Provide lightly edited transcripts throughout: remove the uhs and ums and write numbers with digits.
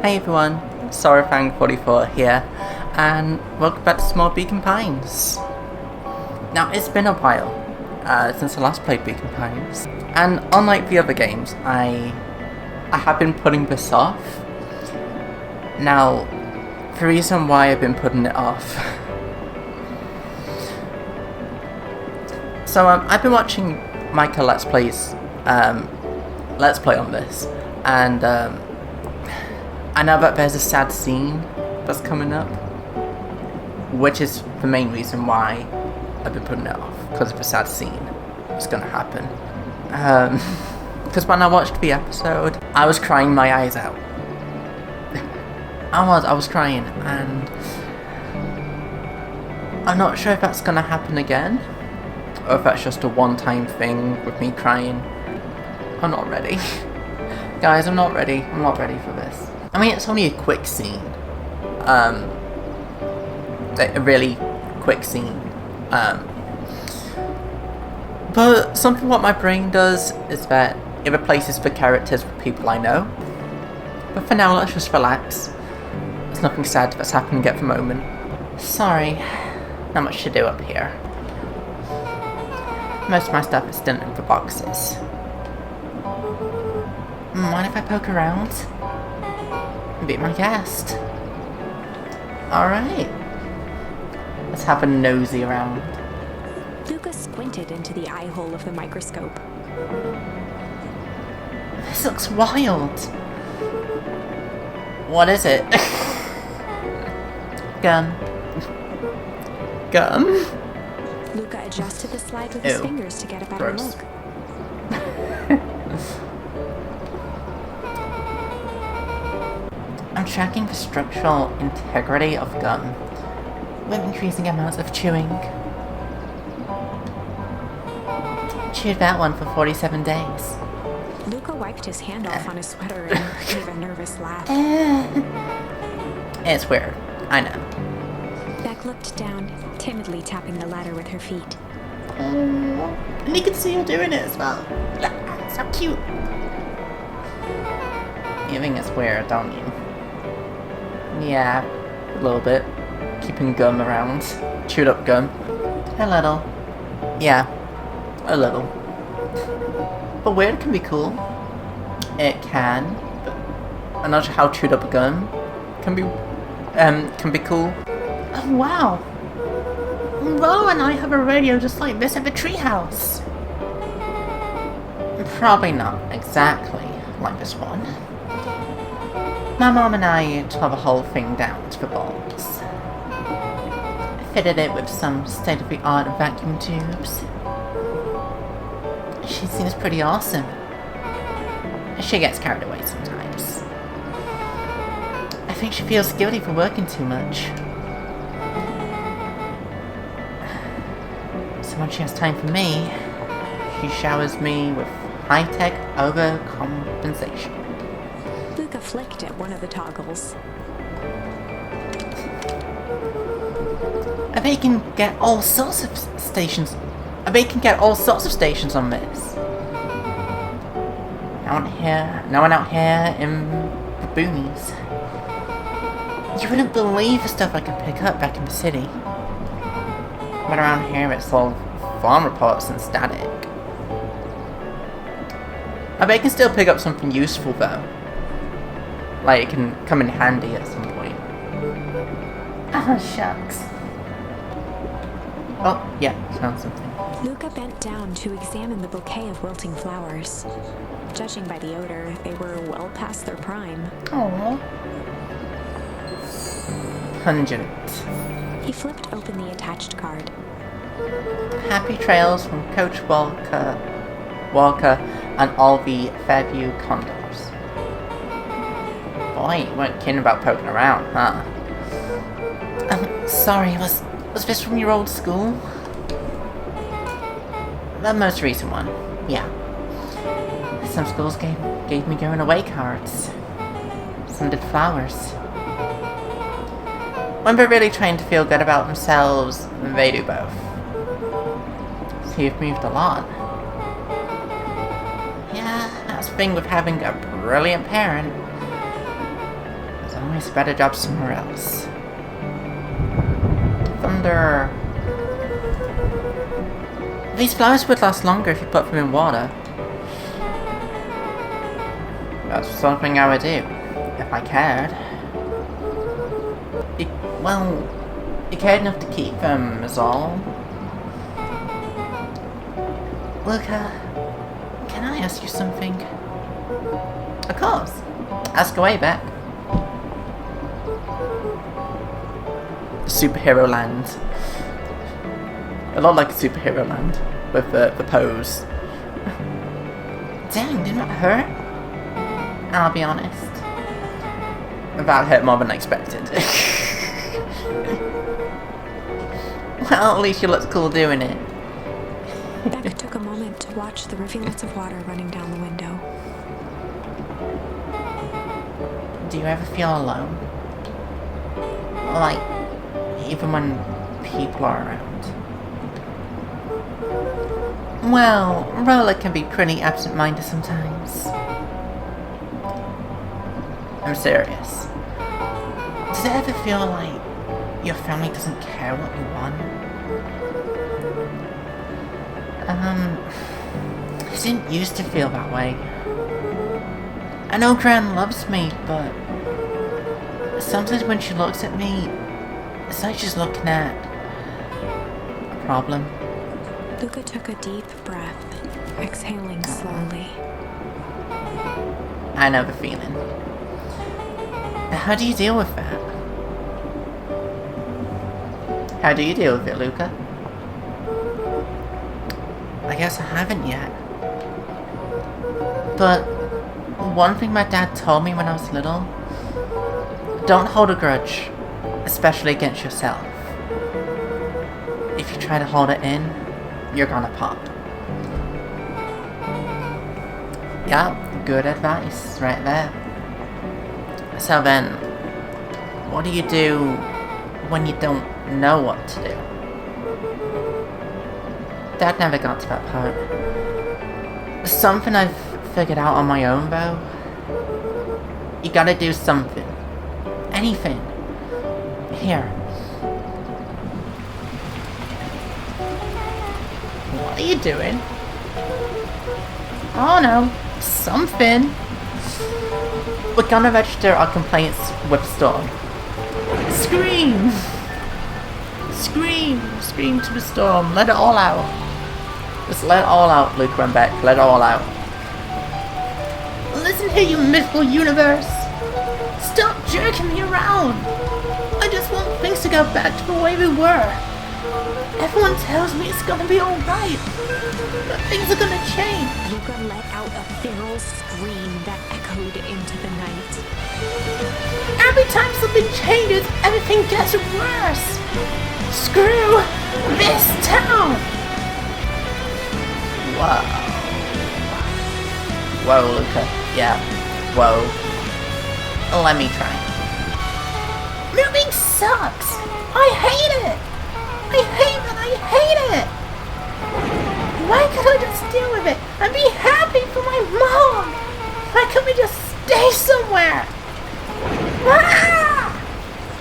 Hey everyone, SorrowFang44 here, and welcome back to Small Beacon Pines. Now, it's been a while since I last played Beacon Pines, and unlike the other games, I have been putting this off. Now, the reason why I've been putting it off... So, I've been watching Micah Let's Play on this, and I know that there's a sad scene that's coming up, which is the main reason why I've been putting it off, because of the sad scene that's gonna happen. Because when I watched the episode, I was crying my eyes out. I was crying, and I'm not sure if that's gonna happen again, or if that's just a one-time thing with me crying. I'm not ready. Guys, I'm not ready. I'm not ready for this. I mean, it's only a quick scene. A really quick scene. But something what my brain does is that it replaces the characters with people I know. But for now, let's just relax. There's nothing sad that's happening at the moment. Sorry, not much to do up here. Most of my stuff is still in the boxes. Mind if I poke around? Be my guest. Alright. Let's have a nosy around. Luca squinted into the eye hole of the microscope. This looks wild. What is it? Gum. Gum? Luca adjusted the slide with his fingers to get a better Gross. look. I'm tracking the structural integrity of gum with increasing amounts of chewing. Chewed that one for 47 days. Luca wiped his hand off on his sweater and gave a nervous laugh. It's weird, I know. Beck looked down, timidly tapping the ladder with her feet. And you can see her doing it as well. So cute. You think it's weird, don't you? Yeah, a little bit. Keeping gum around. Chewed up gum. A little. Yeah, a little. But weird can be cool. It can. But I'm not sure how chewed up gum can be cool. Oh wow! Ro and I have a radio just like this at the treehouse. Probably not exactly like this one. My mom and I tore the whole thing down to the bolts. Fitted it with some state-of-the-art vacuum tubes. She seems pretty awesome. She gets carried away sometimes. I think she feels guilty for working too much. So when she has time for me, she showers me with high-tech overcompensation. Luca flicked at one of the toggles. I bet you can get all sorts of stations. I bet you can get all sorts of stations on this. No one out here in the boonies. You wouldn't believe the stuff I could pick up back in the city. But around here it's all farm reports and static. I bet you can still pick up something useful though. Like, it can come in handy at some point. Oh, shucks. Oh, yeah, found something. Luca bent down to examine the bouquet of wilting flowers. Judging by the odor, they were well past their prime. Aww. Pungent. He flipped open the attached card. Happy trails from Coach Walker and all the Fairview condos. Boy, you weren't kidding about poking around, huh? Sorry, was this from your old school? The most recent one, yeah. Some schools gave me going away cards. Some did flowers. When they're really trying to feel good about themselves, they do both. So you've moved a lot. Yeah, that's the thing with having a brilliant parent. Always better job somewhere else. Thunder. These flowers would last longer if you put them in water. That's something I would do, if I cared. Well, you cared enough to keep them, is all. Luca, can I ask you something? Of course. Ask away, Beck. Superhero land. A lot like a superhero land, with the pose. Dang, didn't that hurt? I'll be honest. That hurt more than I expected. Well, at least you look cool doing it. Beck took a moment to watch the rivulets of water running down the window. Do you ever feel alone? Like, even when people are around? Well, Roller can be pretty absent-minded sometimes. I'm serious. Does it ever feel like your family doesn't care what you want? It didn't used to feel that way. I know Gran loves me, but sometimes when she looks at me, it's like she's looking at a problem. Luca took a deep breath, exhaling slowly. I know the feeling. How do you deal with that? How do you deal with it, Luca? I guess I haven't yet. But one thing my dad told me when I was little: don't hold a grudge, especially against yourself. If you try to hold it in, you're gonna pop. Yeah, good advice right there. So then, what do you do when you don't know what to do? Dad never got to that part. Something I've figured out on my own though. You gotta do something. Anything. Here. What are you doing? Oh no. Something. We're gonna register our complaints with Storm. Scream! Scream! Scream to the storm. Let it all out. Just let it all out, Luca and Beck. Let it all out. Listen here, you mythical universe! Stop jerking me around! I just want things to go back to the way we were. Everyone tells me it's gonna be alright. But things are gonna change. Luca let out a feral scream that echoed into the night. Every time something changes, everything gets worse. Screw this town! Whoa. Whoa, Luca. Yeah. Whoa. Let me try. Moving sucks! I hate it! I hate it! I hate it! Why can't I just deal with it and be happy for my mom? Why can't we just stay somewhere? Ah!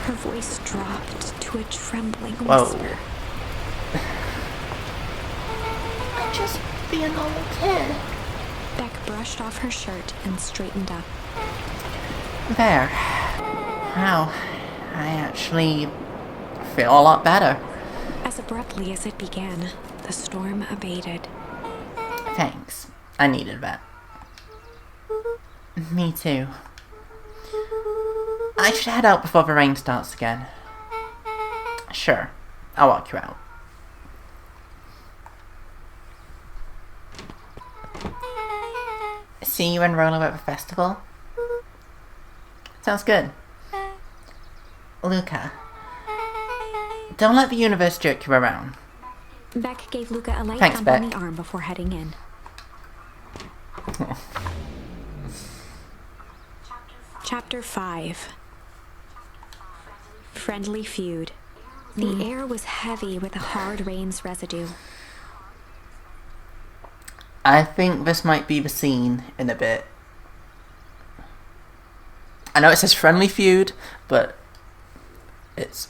Her voice dropped to a trembling Whoa. whisper. I'm just being a normal kid. Beck brushed off her shirt and straightened up. There. Wow. I actually feel a lot better. As abruptly as it began, the storm abated. Thanks. I needed that. Me too. I should head out before the rain starts again. Sure. I'll walk you out. See you and Rolo at the festival? Sounds good. Luca, don't let the universe jerk you around. Beck gave Luca a light Thanks, thump Beck. on the arm before heading in. Chapter 5. Friendly Feud. The air was heavy with the hard rain's residue. I think this might be the scene in a bit. I know it says friendly feud, but it's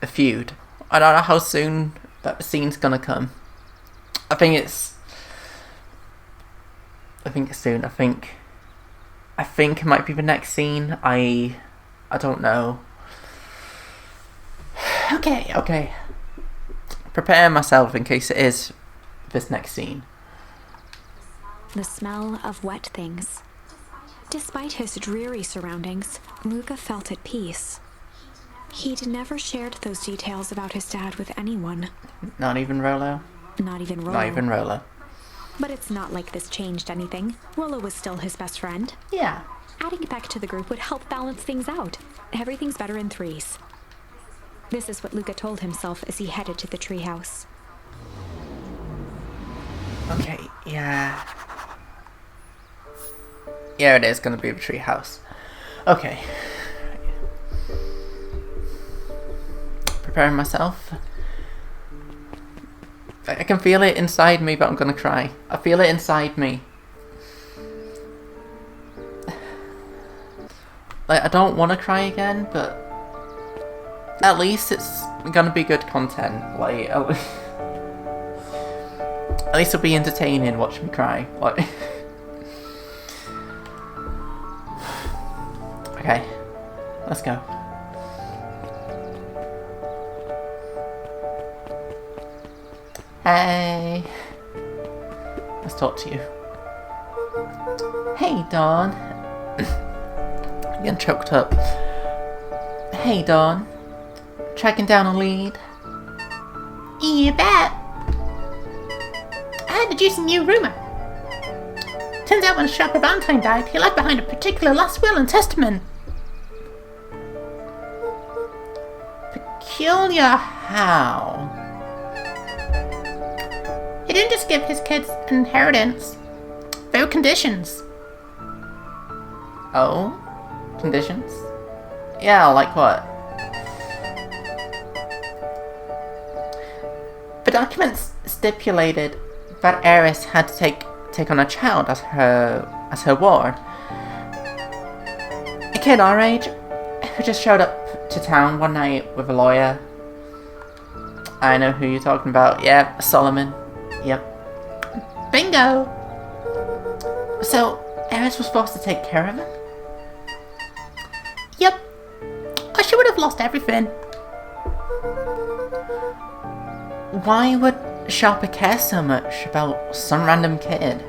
a feud. I don't know how soon that scene's gonna come. I think it's soon. I think it might be the next scene. I don't know. Okay. Prepare myself in case it is this next scene. The smell of wet things. Despite his dreary surroundings, Luca felt at peace. He'd never shared those details about his dad with anyone. Not even Rolo? Not even Rolo. Not even Rolo. But it's not like this changed anything. Rolo was still his best friend. Yeah. Adding it back to the group would help balance things out. Everything's better in threes. This is what Luca told himself as he headed to the treehouse. Okay, yeah. Yeah, it is gonna be the treehouse. Okay. Preparing myself. I can feel it inside me, but I'm gonna cry. I feel it inside me. Like, I don't want to cry again, but at least it's gonna be good content. Like, at least it'll be entertaining watching me cry. Like, okay, let's go. Hey, let's talk to you. Hey, Dawn. I'm getting choked up. Hey, Dawn. Tracking down a lead. You bet. I heard the juicy new rumour. Turns out when Sharper Valentine died, he left behind a particular last will and testament. Peculiar how? He didn't just give his kids an inheritance. There were conditions. Oh? Conditions? Yeah, like what? The documents stipulated that heiress had to take on a child as her ward. A kid our age who just showed up to town one night with a lawyer. I know who you're talking about. Yeah, Solomon. Yep. Bingo! So, Eris was forced to take care of him? Yep. Or she would have lost everything. Why would Sharper care so much about some random kid?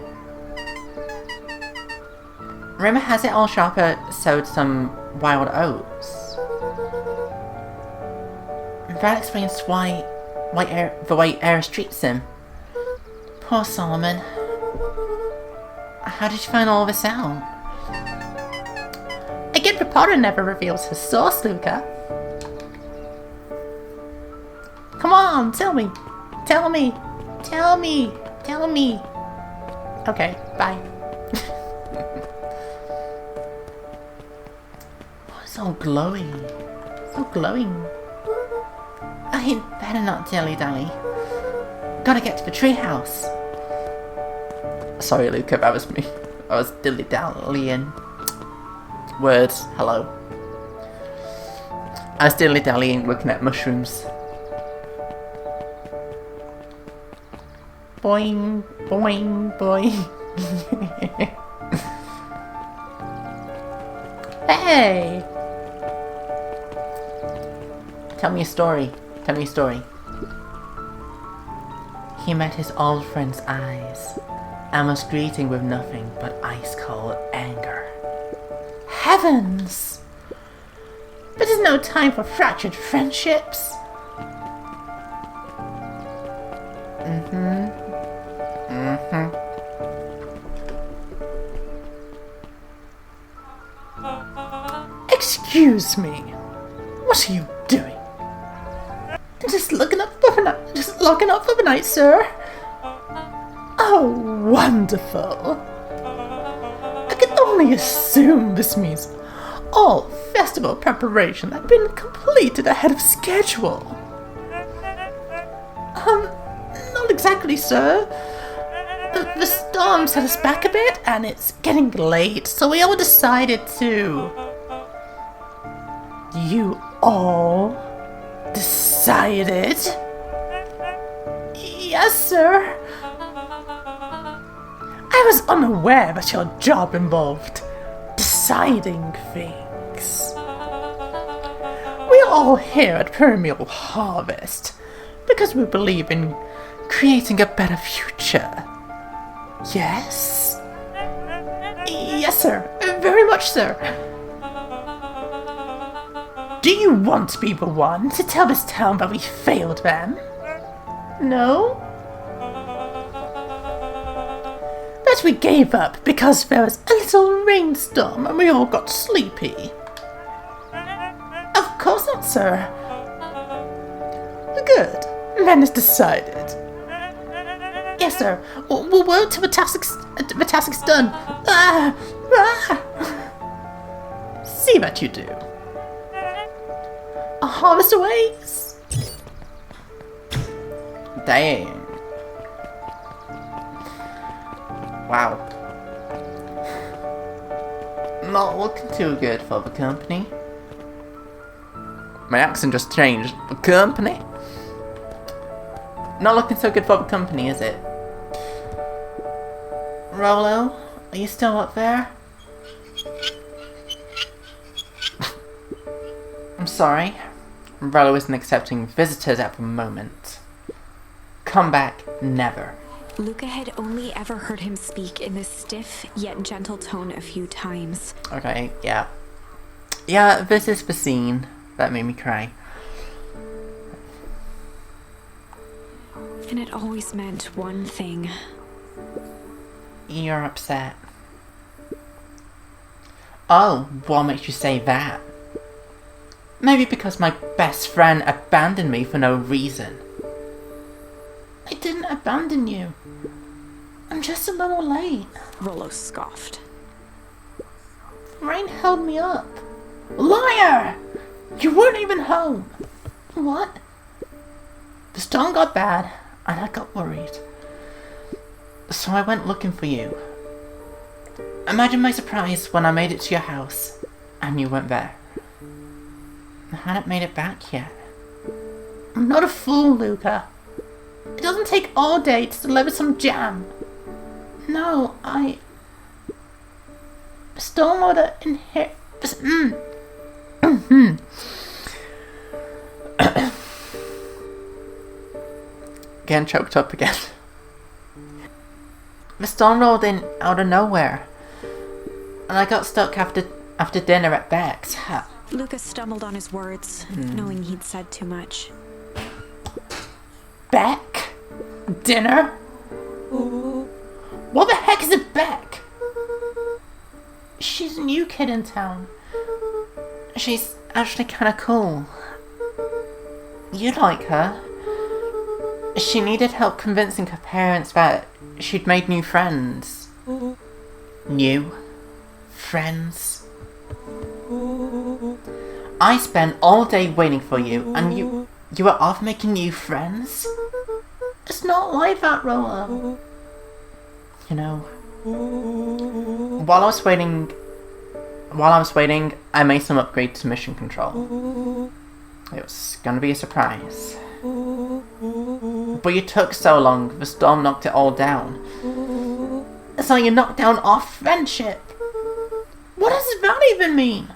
Rumor has it all Sharper sowed some wild oats. That explains the way Eris treats him. Poor Solomon. How did you find all this out? A good reporter never reveals his source, Luca. Come on, tell me. Tell me. Tell me. Tell me. Okay, bye. Oh, it's all glowing. So glowing. I better not dilly-dally. Gotta get to the treehouse. Sorry, Luca, that was me. I was dilly-dallying. Words, hello. I was dilly-dallying looking at mushrooms. Boing, boing, boing. Hey! Tell me a story. Tell me a story. He met his old friend's eyes and was greeting with nothing but ice-cold anger. Heavens! But there's no time for fractured friendships. Excuse me. What are you doing? Just looking up for the night, sir. Oh, wonderful. I can only assume this means all festival preparation had been completed ahead of schedule. Not exactly, sir. The storm set us back a bit, and it's getting late, so we all decided to You all decided? Yes, sir. I was unaware that your job involved deciding things. We are all here at Pyramidal Harvest because we believe in creating a better future. Yes? Yes, sir. Very much, sir. Do you want to be the one to tell this town that we failed them? No? That we gave up because there was a little rainstorm and we all got sleepy? Of course not, sir. Good. Then it's decided. Yes, sir. We'll work till the task's done. See that you do. A harvest awaits. Dang. Wow. Not looking too good for the company. My accent just changed. The company? Not looking so good for the company, is it? Rolo, are you still up there? I'm sorry. Rolo isn't accepting visitors at the moment. Come back, never. Luca had only ever heard him speak in this stiff yet gentle tone a few times. Okay, yeah. Yeah, this is the scene that made me cry. And it always meant one thing. You're upset. Oh, what makes you say that? Maybe because my best friend abandoned me for no reason. I didn't abandon you. I'm just a little late. Rolo scoffed. Rain held me up. Liar! You weren't even home. What? The storm got bad, and I got worried. So I went looking for you. Imagine my surprise when I made it to your house, and you weren't there. I hadn't made it back yet. I'm not a fool, Luca. It doesn't take all day to deliver some jam. No, Stormwater in here. Getting choked up again. The storm rolled in out of nowhere, and I got stuck after dinner at Beck's. Lucas stumbled on his words, knowing he'd said too much. Beck? Dinner? What the heck is a Beck? She's a new kid in town. She's actually kinda cool. You'd like her. She needed help convincing her parents that she'd made new friends. New friends? I spent all day waiting for you, and you were off making new friends? It's not like that, Rolo. You know, while I was waiting, I made some upgrades to mission control. It was gonna be a surprise. But you took so long, the storm knocked it all down. It's like you knocked down our friendship. What does that even mean?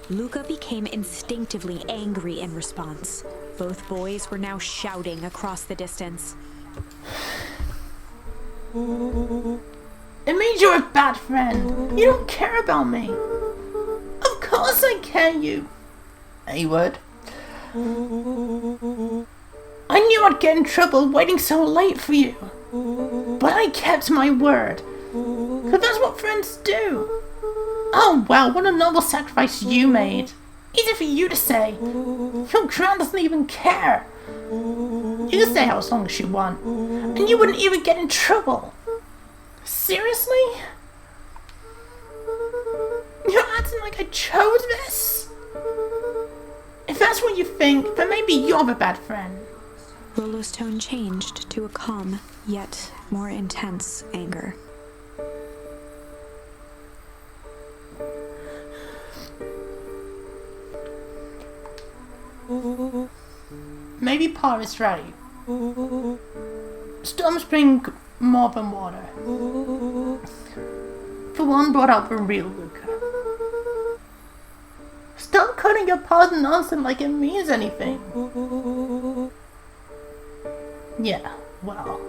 Luca became instinctively angry in response. Both boys were now shouting across the distance. It means you're a bad friend. You don't care about me. Of course I care you. You would. I knew I'd get in trouble waiting so late for you. But I kept my word. Because that's what friends do. Oh wow, what a noble sacrifice you made. Easy for you to say. Your grand doesn't even care. You can stay out as long as you want. And you wouldn't even get in trouble. Seriously? You're acting like I chose this? If that's what you think, then maybe you're the bad friend. Rolo's tone changed to a calm, yet more intense anger. maybe Pa is right. Storms bring more than water. The one brought out the real Luca. Stop cutting your Pa's nonsense like it means anything. Yeah, well,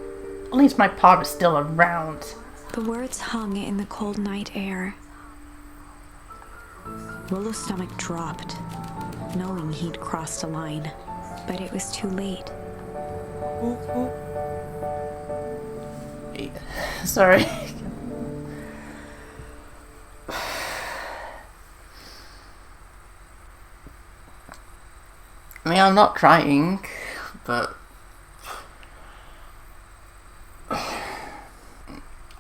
at least my Pa is still around. The words hung in the cold night air. Rollo's stomach dropped, knowing he'd crossed a line, but it was too late. Sorry. I mean, I'm not crying, but I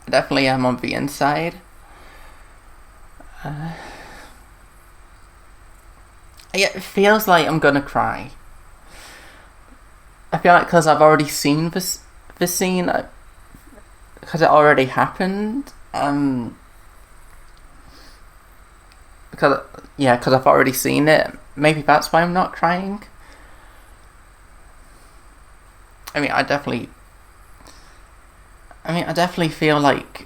definitely am on the inside. Yeah, it feels like I'm gonna cry. I feel like because I've already seen this scene, because it already happened. Because I've already seen it. Maybe that's why I'm not crying. I definitely feel like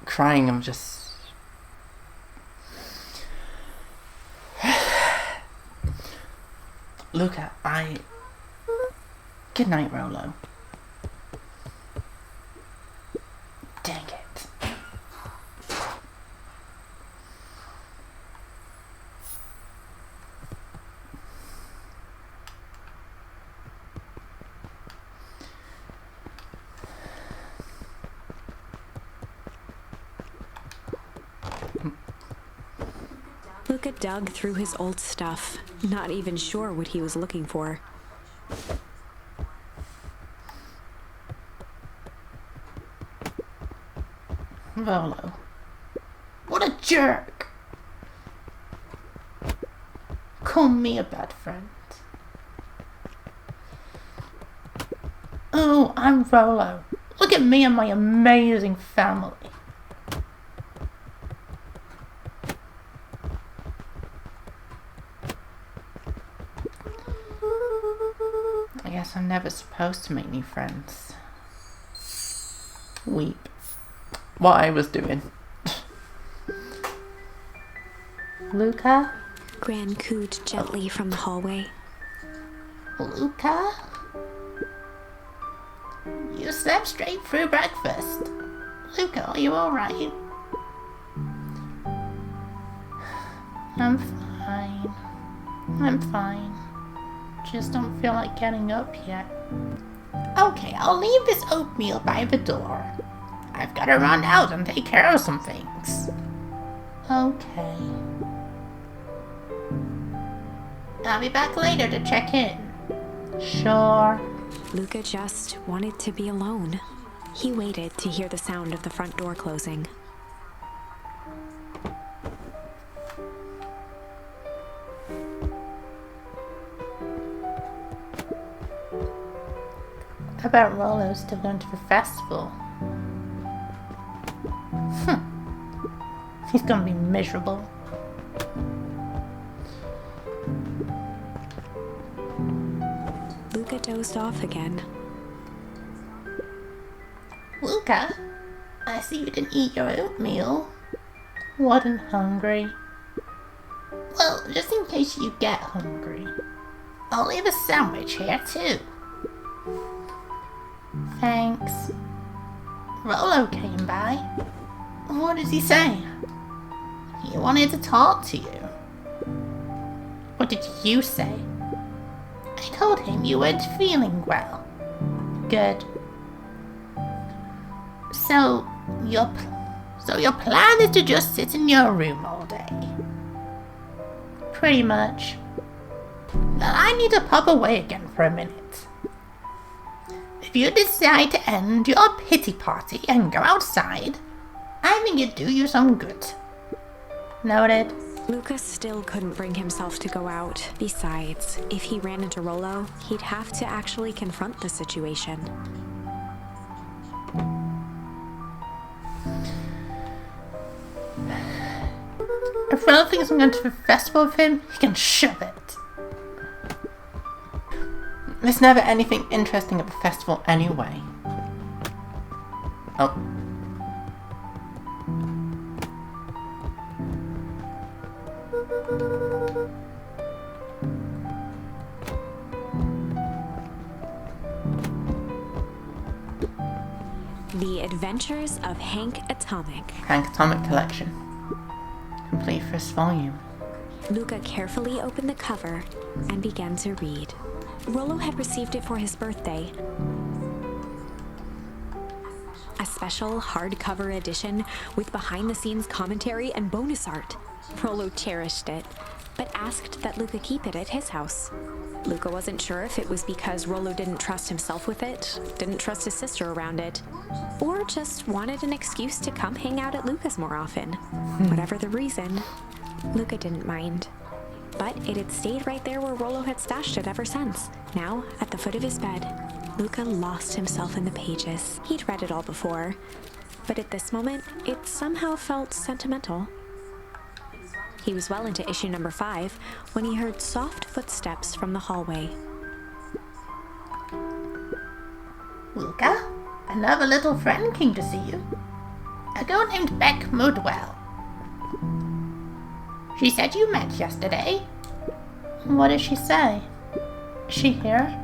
crying. I'm just. Luca, Good night, Rollo. Dang it. Luca dug through his old stuff, not even sure what he was looking for. Rollo. What a jerk! Call me a bad friend. Oh, I'm Rollo. Look at me and my amazing family. I guess I'm never supposed to make new friends. Weep. What I was doing. Luca? Gran cooed gently from the hallway. Luca? You slept straight through breakfast. Luca, are you alright? I'm fine. I'm fine. Just don't feel like getting up yet. Okay, I'll leave this oatmeal by the door. I've got to run out and take care of some things. Okay. I'll be back later to check in. Sure. Luca just wanted to be alone. He waited to hear the sound of the front door closing. I bet Rollo's still going to the festival. He's gonna be miserable. Luca dozed off again. Luca, I see you didn't eat your oatmeal. Wasn't hungry. Well, just in case you get hungry, I'll leave a sandwich here too. Thanks. Rollo came by. What did he say? He wanted to talk to you. What did you say? I told him you weren't feeling well. Good. So your plan is to just sit in your room all day? Pretty much. Well, I need to pop away again for a minute. If you decide to end your pity party and go outside, I think it'd do you some good. Noted. Lucas still couldn't bring himself to go out. Besides, if he ran into Rollo, he'd have to actually confront the situation. If Rollo thinks I'm going to the festival with him, he can shove it. There's never anything interesting at the festival anyway. Oh. The Adventures of Hank Atomic. Hank Atomic Collection. Complete first volume. Luca carefully opened the cover and began to read. Rollo had received it for his birthday. A special hardcover edition with behind-the-scenes commentary and bonus art. Rollo cherished it, but asked that Luca keep it at his house. Luca wasn't sure if it was because Rollo didn't trust himself with it, didn't trust his sister around it, or just wanted an excuse to come hang out at Luca's more often. Whatever the reason, Luca didn't mind. But it had stayed right there where Rollo had stashed it ever since. Now, at the foot of his bed, Luca lost himself in the pages. He'd read it all before, but at this moment, it somehow felt sentimental. He was well into issue number 5 when he heard soft footsteps from the hallway. Luca, another little friend came to see you. A girl named Beck Moodwell. She said you met yesterday. What did she say? Is she here?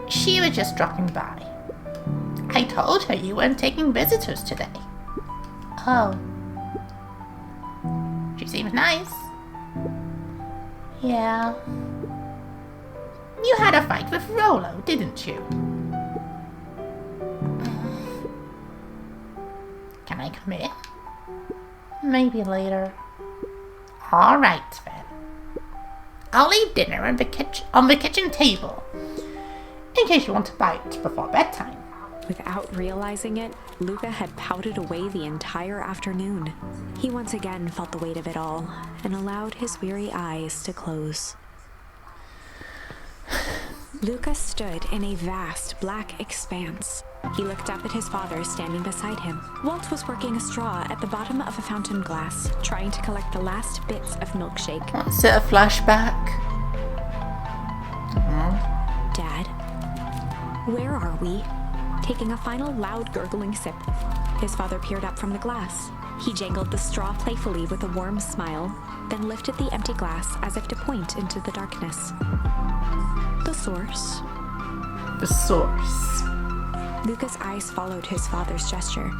She was just dropping by. I told her you weren't taking visitors today. Oh. She seems nice. Yeah. You had a fight with Rollo, didn't you? Can I come in? Maybe later. All right, then. I'll leave dinner on the kitchen table, in case you want to bite before bedtime. Without realizing it, Luca had pouted away the entire afternoon. He once again felt the weight of it all and allowed his weary eyes to close. Luca stood in a vast black expanse. He looked up at his father standing beside him. Walt was working a straw at the bottom of a fountain glass, trying to collect the last bits of milkshake. Is it a flashback? Dad, where are we? Taking a final loud gurgling sip, his father peered up from the glass. He jangled the straw playfully with a warm smile, then lifted the empty glass as if to point into the darkness. The source. The source. Luca's eyes followed his father's gesture.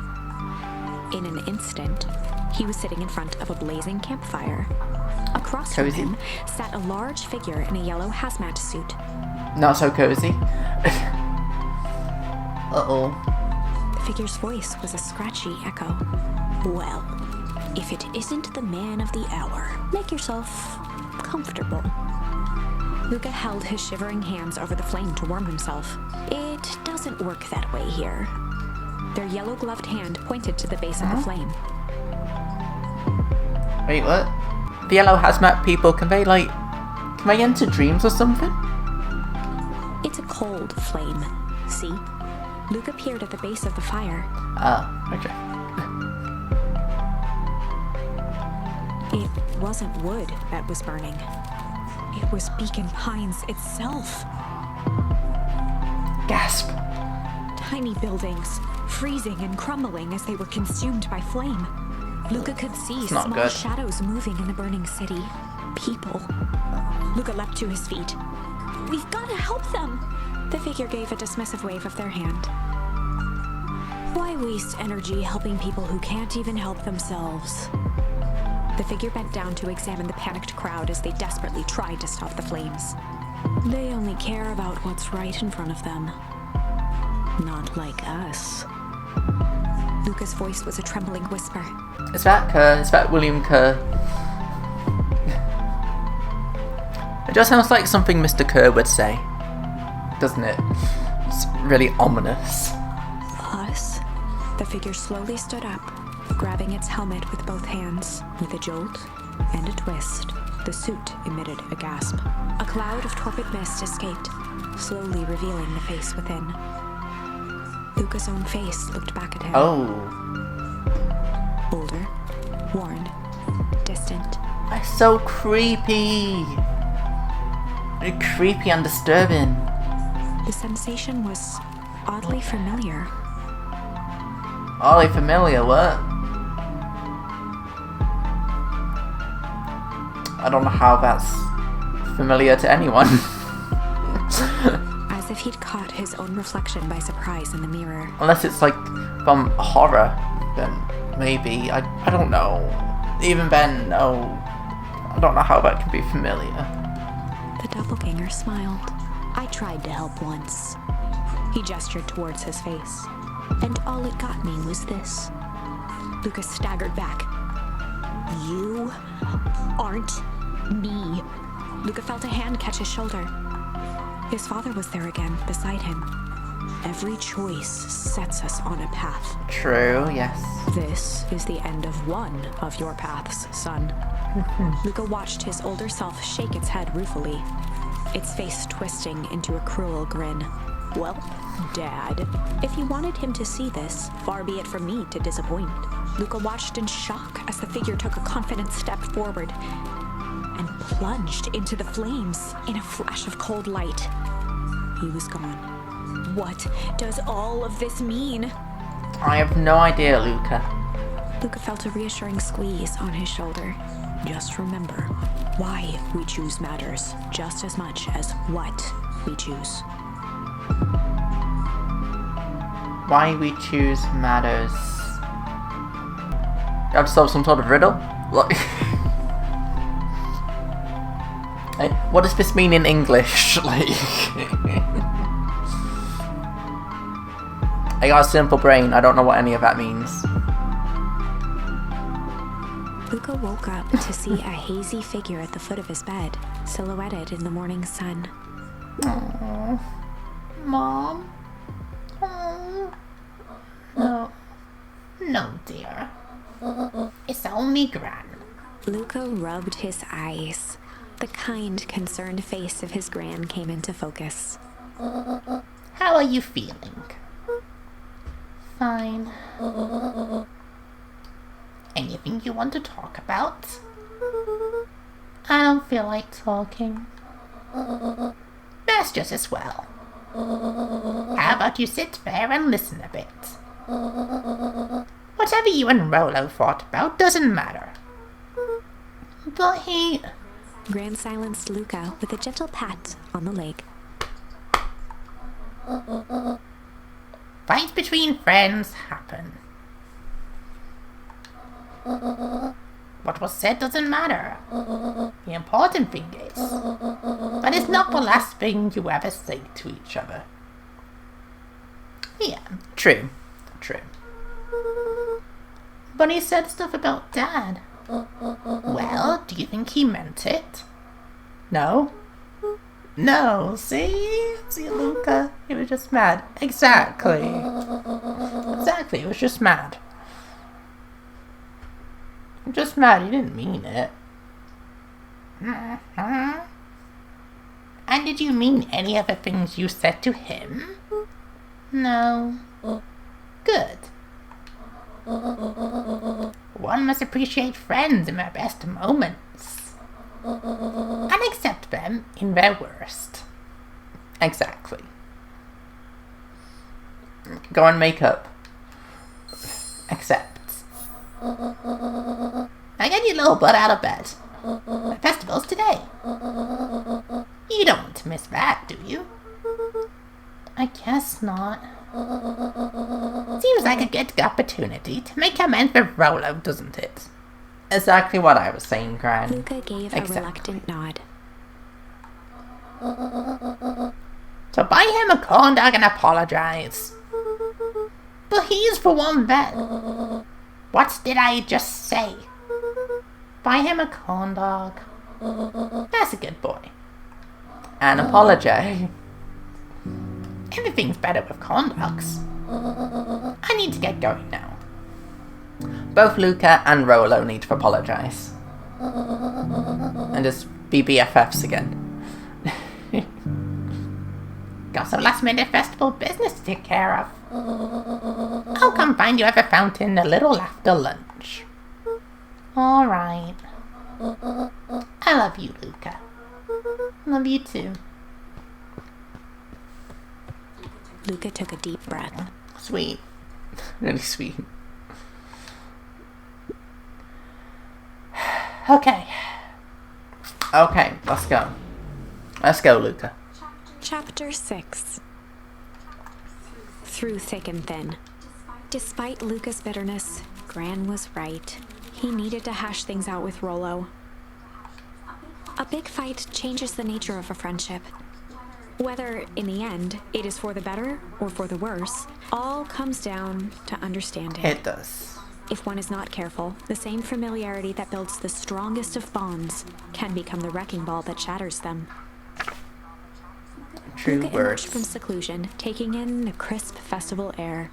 In an instant, he was sitting in front of a blazing campfire. Across from Cozy. him sat a large figure in a yellow hazmat suit. Not so cozy. Uh-oh. The figure's voice was a scratchy echo. Well, if it isn't the man of the hour, make yourself comfortable. Luca held his shivering hands over the flame to warm himself. It doesn't work that way here. Their yellow-gloved hand pointed to the base of the flame. Wait, what? The yellow hazmat people, can they enter dreams or something? It's a cold flame, see? Luca peered at the base of the fire. Oh, okay. It wasn't wood that was burning. It was Beacon Pines itself. Gasp. Tiny buildings, freezing and crumbling as they were consumed by flame. Luca could see not small good. shadows moving in the burning city. People. Luca leapt to his feet. We've got to help them! The figure gave a dismissive wave of their hand. Why waste energy helping people who can't even help themselves? The figure bent down to examine the panicked crowd as they desperately tried to stop the flames. They only care about what's right in front of them. Not like us. Luca's voice was a trembling whisper. Is that Kerr? Is that William Kerr? It just sounds like something Mr. Kerr would say, doesn't it? It's really ominous. Us? The figure slowly stood up, grabbing its helmet with both hands. With a jolt and a twist, the suit emitted a gasp. A cloud of torpid mist escaped, slowly revealing the face within. Luca's own face looked back at him. Oh. Older, worn, distant. That's so creepy. Really creepy and disturbing. The sensation was oddly familiar. Oddly familiar, what? I don't know how that's familiar to anyone. As if he'd caught his own reflection by surprise in the mirror. Unless it's like from horror, then maybe. I don't know. Even then, no. I don't know how that can be familiar. The doppelganger smiled. I tried to help once. He gestured towards his face. And all it got me was this. Lucas staggered back. You aren't me. Luca felt a hand catch his shoulder. His father was there again, beside him. Every choice sets us on a path. True, yes. This is the end of one of your paths, son. Luca watched his older self shake its head ruefully, its face twisting into a cruel grin. Well, Dad, if you wanted him to see this, far be it from me to disappoint. Luca watched in shock as the figure took a confident step forward and plunged into the flames in a flash of cold light. He was gone. What does all of this mean? I have no idea, Luca. Luca felt a reassuring squeeze on his shoulder. Just remember, why we choose matters just as much as what we choose. Why we choose matters. You have to solve some sort of riddle? Like, what does this mean in English? Like, I got a simple brain. I don't know what any of that means. Luca woke up to see a hazy figure at the foot of his bed, silhouetted in the morning sun. Aww. Mom? Oh. No. No, dear. It's only Gran. Luca rubbed his eyes. The kind, concerned face of his Gran came into focus. How are you feeling? Fine. Anything you want to talk about? I don't feel like talking. That's just as well. How about you sit there and listen a bit? Whatever you and Rolo fought about doesn't matter. But he... Gran silenced Luca with a gentle pat on the leg. Fights between friends happen. What was said doesn't matter. The important thing is that it's not the last thing you ever say to each other. Yeah, True. True. but he said stuff about Dad. Well, do you think he meant it? No? No, see? See, Luca? He was just mad. Exactly. Exactly, he was just mad. Just mad, he didn't mean it. And did you mean any of the things you said to him? No. Good. One must appreciate friends in their best moments. And accept them in their worst. Exactly. Go and make up. Accept. Now get your little butt out of bed. The festival's today. You don't want to miss that, do you? I guess not. Seems like a good opportunity to make amends for Rolo, doesn't it? Exactly what I was saying, Gran. Luca gave a reluctant nod. So buy him a corn dog and apologize. But he's for one vet. What did I just say? Buy him a corn dog. That's a good boy. And apologize. Everything's better with corn dogs. I need to get going now. Both Luca and Rolo need to apologize. And just be BFFs again. Got some last minute festival business to take care of. I'll come find you at the fountain a little after lunch. Alright. I love you, Luca. Love you too. Luca took a deep breath. Sweet. Really sweet. Okay. Okay, let's go. Let's go, Luca. Chapter 6. Through thick and thin. Despite Luca's bitterness, Gran was right. He needed to hash things out with Rollo. A big fight changes the nature of a friendship. Whether, in the end, it is for the better or for the worse, all comes down to understanding. It does. If one is not careful, the same familiarity that builds the strongest of bonds can become the wrecking ball that shatters them. True Luca words. emerged from seclusion, taking in the crisp festival air.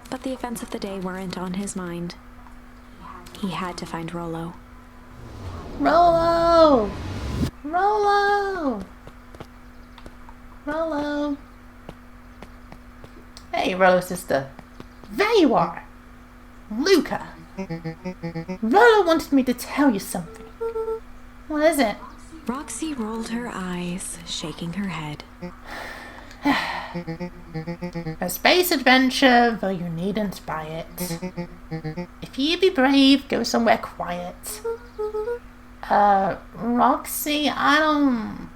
But the events of the day weren't on his mind. He had to find Rollo. Rollo! Rollo! Rollo! Hey, Rollo sister. There you are! Luca! Rollo wanted me to tell you something. What is it? Roxy rolled her eyes, shaking her head. A space adventure, though you needn't buy it. If ye be brave, go somewhere quiet. Roxy, I don't...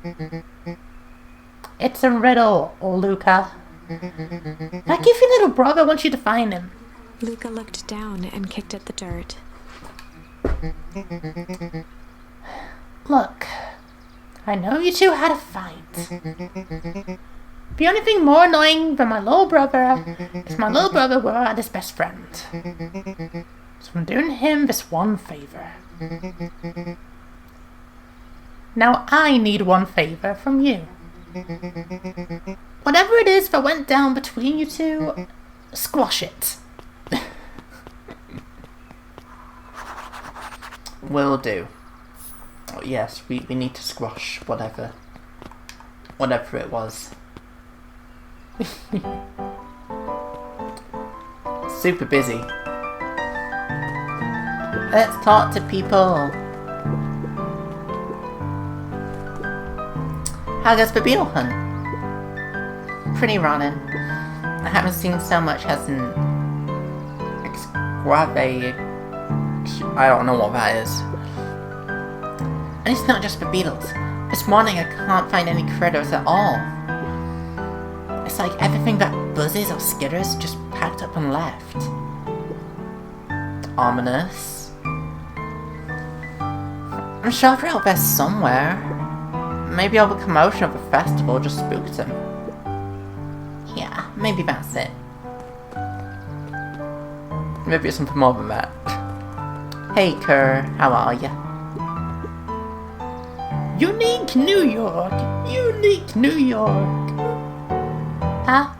It's a riddle, Luca. Like if your little brother wants you to find him. Luca looked down and kicked at the dirt. Look, I know you two had a fight. The only thing more annoying than my little brother is my little brother were at his best friend. So I'm doing him this one favor. Now I need one favor from you. Whatever it is that went down between you two, squash it. Will do. Oh, yes, we need to squash whatever it was. Super busy. Let's talk to people. How goes the beetle hunt? Pretty rotten. I haven't seen so much as an excrave. I don't know what that is. And it's not just for beetles. This morning I can't find any critters at all. It's like everything that buzzes or skitters just packed up and left. Ominous. I'm sure they're out there somewhere. Maybe all the commotion of the festival just spooked them. Yeah, maybe that's it. Maybe it's something more than that. Hey Kerr, how are ya? Unique New York! Unique New York! Huh?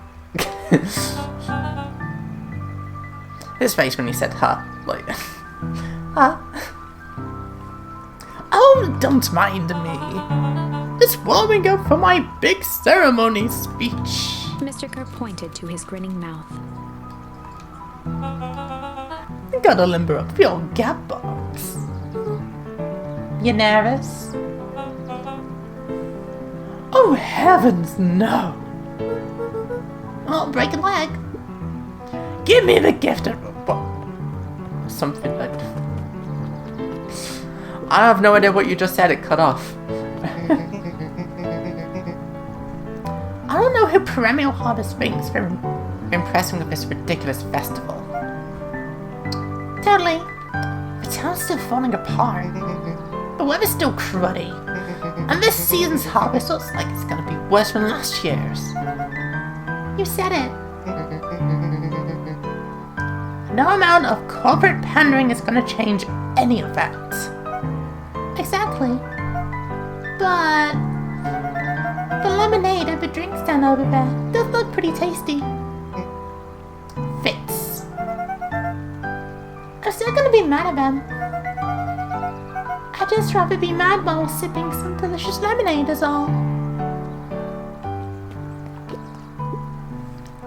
His face when he said huh, like... Huh? Oh, don't mind me. It's warming up for my big ceremony speech. Mr. Kerr pointed to his grinning mouth. Gotta limber up your gap box. You nervous? Oh heavens, no! Oh, break a leg. Give me the gift of something like... I have no idea what you just said, it cut off. I don't know who Perennial Harvest thinks for impressing with this ridiculous festival. Totally. The town's still falling apart. The weather's still cruddy. And this season's harvest looks like it's gonna be worse than last year's. You said it. No amount of corporate pandering is gonna change any of that. Exactly. But the lemonade at the drink stand over there does look pretty tasty. Fits. I'm still gonna be mad at them. I'd just rather be mad while sipping some delicious lemonade is all.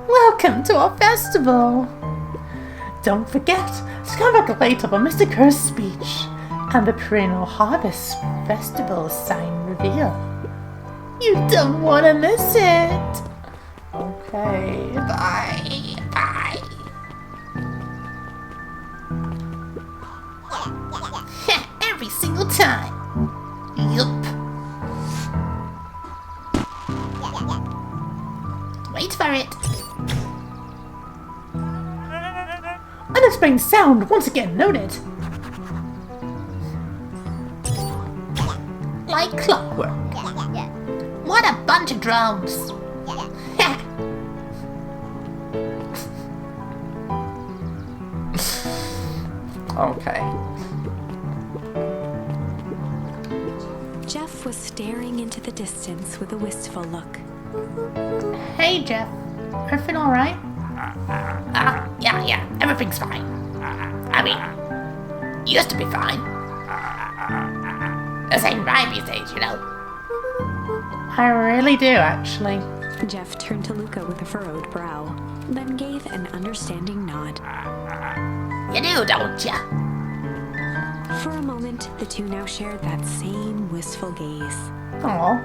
Welcome to our festival! Don't forget to come back later for Mr. Kerr's speech and the Perennial Harvest Festival sign reveal. You don't want to miss it! Okay. Okay. Bye. Bye. Every single time. Yup. Wait for it. Unexplained sound once again noted. Like clockwork. What a bunch of drones. Okay. Jeff was staring into the distance with a wistful look. Hey, Jeff. Everything alright? Yeah, everything's fine. I mean, used to be fine. This ain't right these days, you know. I really do, actually. Jeff turned to Luca with a furrowed brow, then gave an understanding nod. You do, don't ya? For a moment, the two now shared that same wistful gaze. Aww.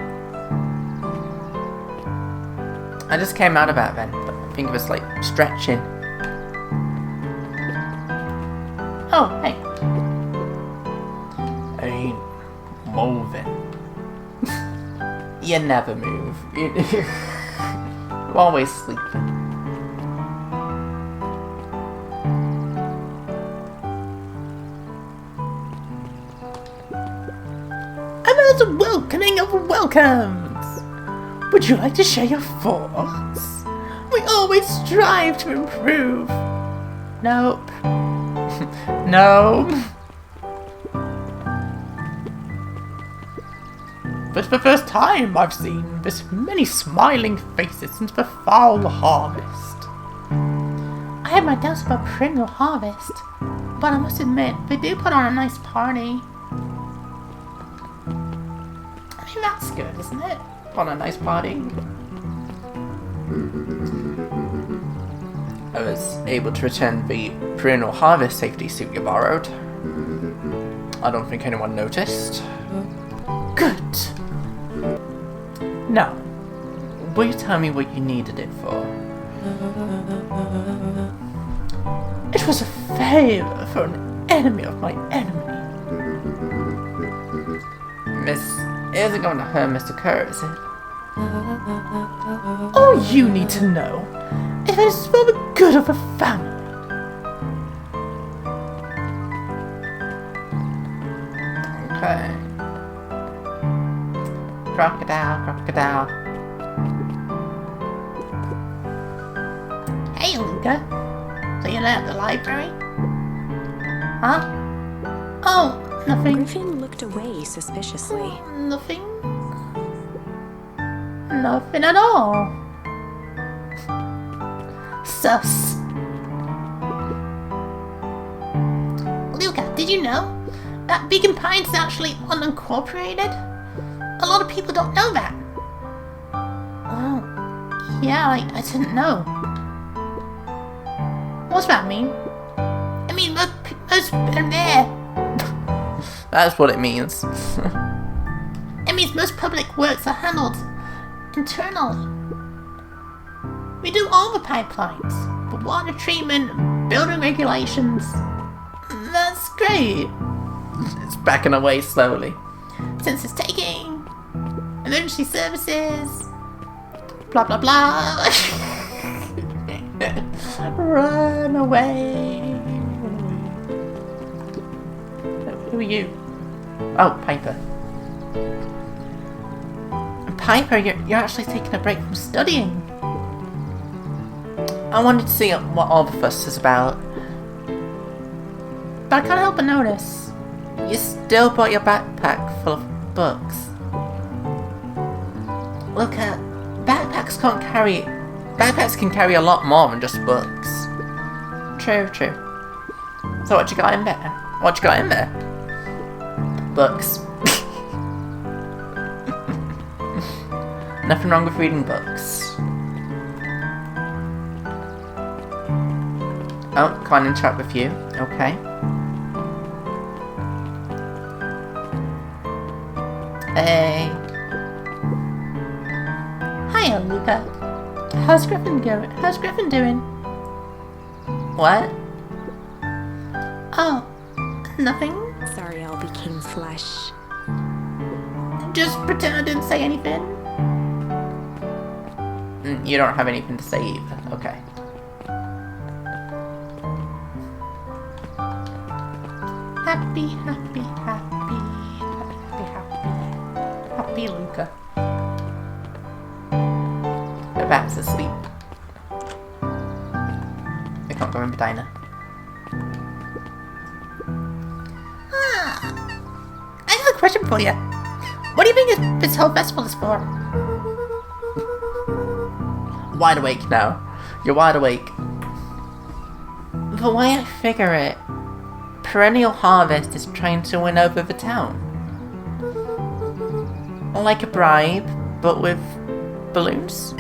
I just came out of that then, but I think it was like stretching. Oh, hey. Ain't moving. You never move. You're always sleeping. And there's a welcoming of welcomes. Would you like to share your thoughts? We always strive to improve. Nope. No. But for the first time I've seen this many smiling faces since the foul harvest. I had my doubts about perennial harvest, but I must admit, they do put on a nice party. I mean, that's good, isn't it? On a nice party. I was able to return the perennial harvest safety suit you borrowed. I don't think anyone noticed. Good. Now, will you tell me what you needed it for? It was a favor for an enemy of my enemy. Miss isn't going to hurt Mr. Kerr, is it? All you need to know is that it's for the good of the family. Okay. Crocodile, crocodile. Hey, Luca. So you're at the library? Huh? Oh, nothing. Griffin looked away suspiciously. Nothing. Nothing at all. Sus. Luca, did you know that Beacon Pines is actually unincorporated? A lot of people don't know that. Well, yeah, I didn't know. What's that mean? I mean, most there. That's what it means. It means most public works are handled internally. We do all the pipelines, the water treatment, building regulations. That's great. It's backing away slowly. Census taking, emergency services, blah blah blah. Run away. Who are you? Oh, Piper. Piper, you're actually taking a break from studying. I wanted to see what all the fuss is about. But I can't help but notice. You still brought your backpack full of books. Look at backpacks can carry a lot more than just books. True. So what you got in there? Books. Nothing wrong with reading books. Oh, can't interact with you. Okay. Hey. Hiya, Luca. How's Griffin going? How's Griffin doing? What? Oh, nothing. Zariel became flesh. Just pretend I didn't say anything. You don't have anything to say either. Okay. Happy, happy, happy, happy, happy, happy Luca. Perhaps asleep. I can't go in Medina. I have a question for you. What do you think this whole festival is for? Wide awake now. You're wide awake. The way I figure it, Perennial Harvest is trying to win over the town. Like a bribe, but with balloons?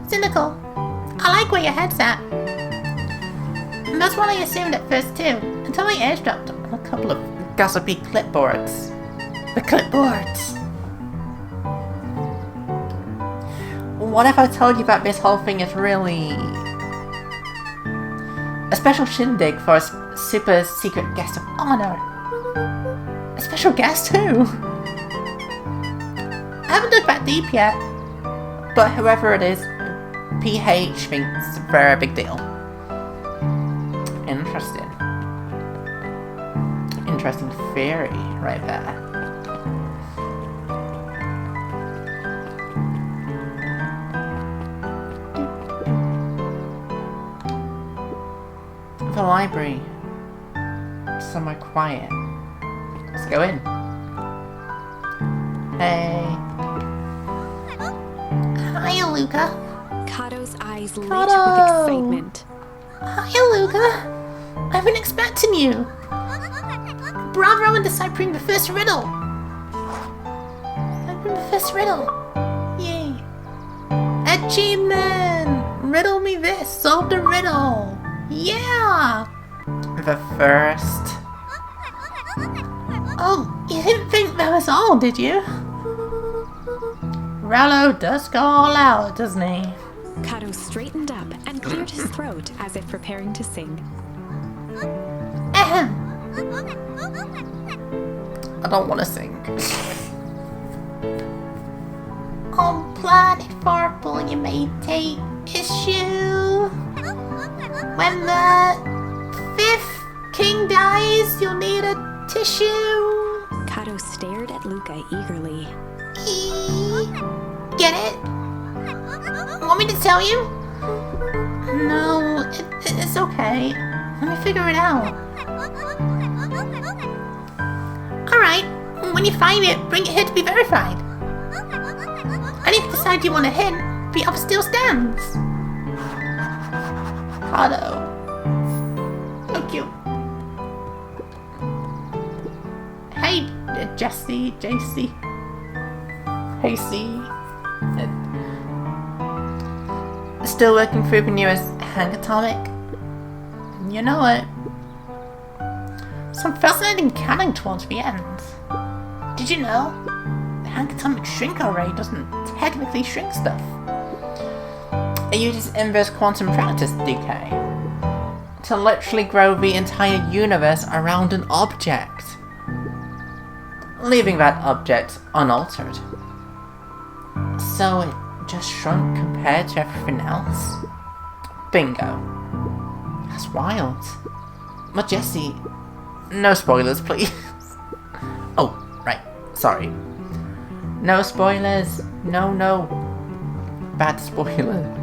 Cynical. I like where your head's at. And that's what I assumed at first too, until I airdropped a couple of Gossipy clipboards. the clipboards. What if I told you that this whole thing is really a special shindig for a super secret guest of honor? A special guest who? I haven't looked that deep yet. But whoever it is, PH thinks it's a very big deal. Interesting. Interesting theory right there. The library. Somewhere quiet. Let's go in. Hey. Hiya, Luca. Kato's eyes lit Kato! with excitement. Hiya, Luca. I've been expecting you. Bravo in deciphering the first riddle. Deciphering the first riddle. Yay. Achievement! Riddle me this. Solve the riddle. Yeah! The first. Oh, you didn't think that was all, did you? Rallo does go all out, doesn't he? Kato straightened up and cleared his throat as if preparing to sing. Ahem. I don't want to sing. On planet Purple, you may take issue. When the 5th king dies, you'll need a tissue. Kato stared at Luca eagerly. Get it? Want me to tell you? No, it's okay. Let me figure it out. Alright, when you find it, bring it here to be verified. And if you decide you want a hint, the offer still stands. Hello. So cute. Hey, Jesse, JC. Hey, C. Still working through the newest hang atomic? You know it. Some fascinating canon towards the end. Did you know? The hang atomic shrink array doesn't technically shrink stuff. It uses inverse quantum practice decay to literally grow the entire universe around an object, leaving that object unaltered. So it just shrunk compared to everything else? Bingo. That's wild. But Jesse, no spoilers, please. Oh, right. Sorry. No spoilers. No. Bad spoiler.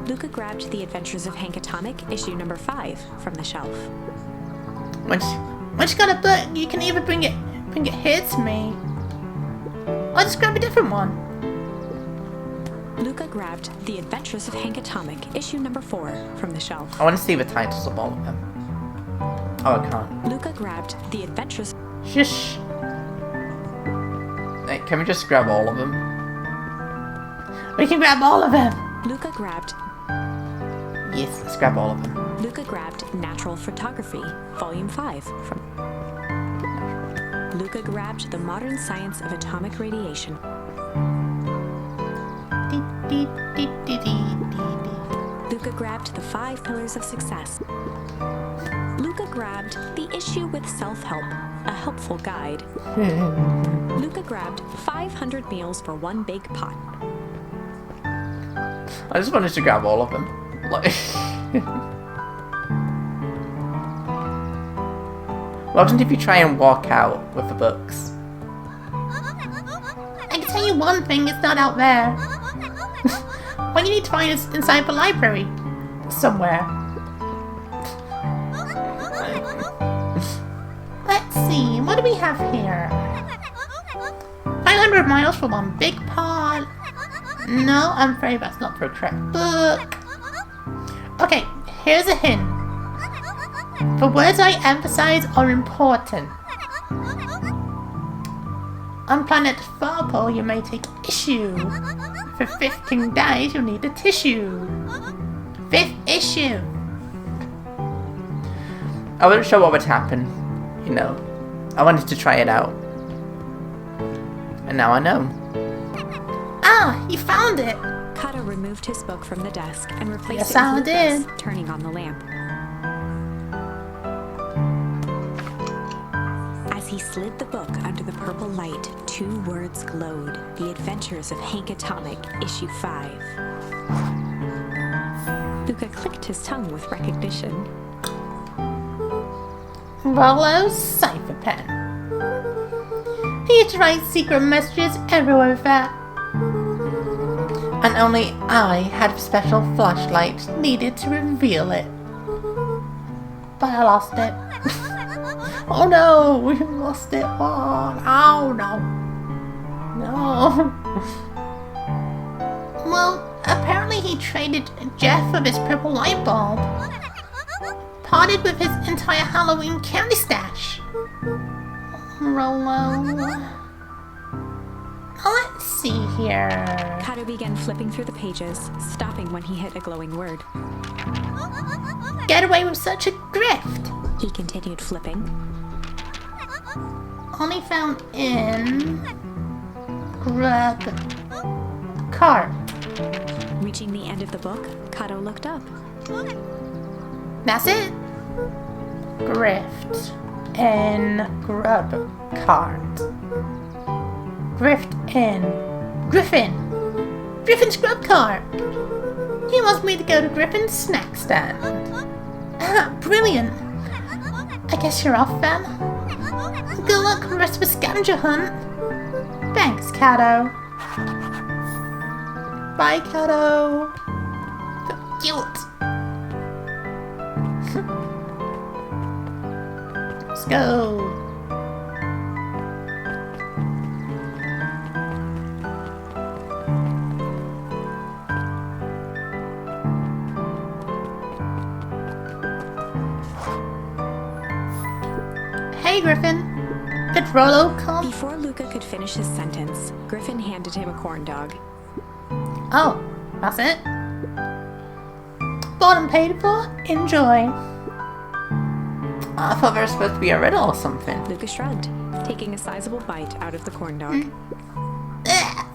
Luca grabbed The Adventures of Hank Atomic, issue number 5, from the shelf. Once you got a book, you can either bring it here to me, or just grab a different one. Luca grabbed The Adventures of Hank Atomic, issue number 4, from the shelf. I want to see the titles of all of them. Oh, I can't. Luca grabbed The Adventures... Shush. Hey, can we just grab all of them? We can grab all of them. Luca grabbed... Yes, let's grab all of them. Luca grabbed Natural Photography, volume 5, from... Luca grabbed The Modern Science of Atomic Radiation. Luca grabbed the 5 pillars of success. Luca grabbed The Issue with Self-Help, a helpful guide. Luca grabbed 500 meals for one big pot. I just wanted to grab all of them. Like, what happens if you try and walk out with the books? I can tell you one thing, it's not out there. What you need to find is inside the library. Somewhere. Let's see, what do we have here? 500 miles for one big pot. No, I'm afraid that's not the correct book. Okay, here's a hint. The words I emphasize are important. On planet Farpole, you may take issue. For 15 days, you'll need a tissue. 5th issue. I wasn't sure what would happen. You know, I wanted to try it out. And now I know. Ah, you found it. Kato removed his book from the desk and replaced Yes, it I with did. Luca's, turning on the lamp. As he slid the book under the purple light, 2 words glowed. The Adventures of Hank Atomic, Issue 5. Luca clicked his tongue with recognition. Rollo's cipher pen. He used to write secret messages everywhere with that. And only I had a special flashlight needed to reveal it. But I lost it. Oh no, we lost it all. Oh no. No. Well, apparently he traded Jeff for this purple light bulb. Parted with his entire Halloween candy stash. Rollo. Let's see here. Kato began flipping through the pages, stopping when he hit a glowing word. Get away with such a grift. He continued flipping. Only found in grub cart. Reaching the end of the book, Kato looked up. That's it. Grift in grub cart. Grift in Griffin. Griffin's grub cart. He wants me to go to Griffin's snack stand. Ah, brilliant. I guess you're off then. Good luck with the rest of the scavenger hunt. Thanks, Kato. Bye, Kato. Cute. Let's go. Hey, Griffin. Did Rollo come? Before Luca could finish his sentence, Griffin handed him a corn dog. Oh, that's it? Bought and paid for? Enjoy. I thought there was supposed to be a riddle or something. Luca shrugged, taking a sizable bite out of the corn dog. Ugh,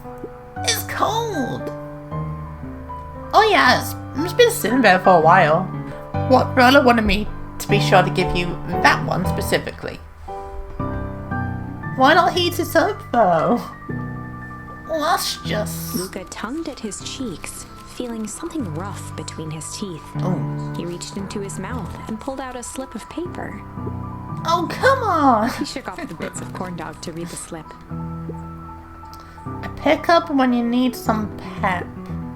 it's cold. Oh yeah, It's been sitting there for a while. What Rollo wanted me to be sure to give you that one specifically. why not heat it up though? Luscious. Luca tongued at his cheeks, feeling something rough between his teeth. Oh, He reached into his mouth and pulled out a slip of paper. Oh, come on. He shook off the bits of corn dog to read the slip. A pickup when you need some pep.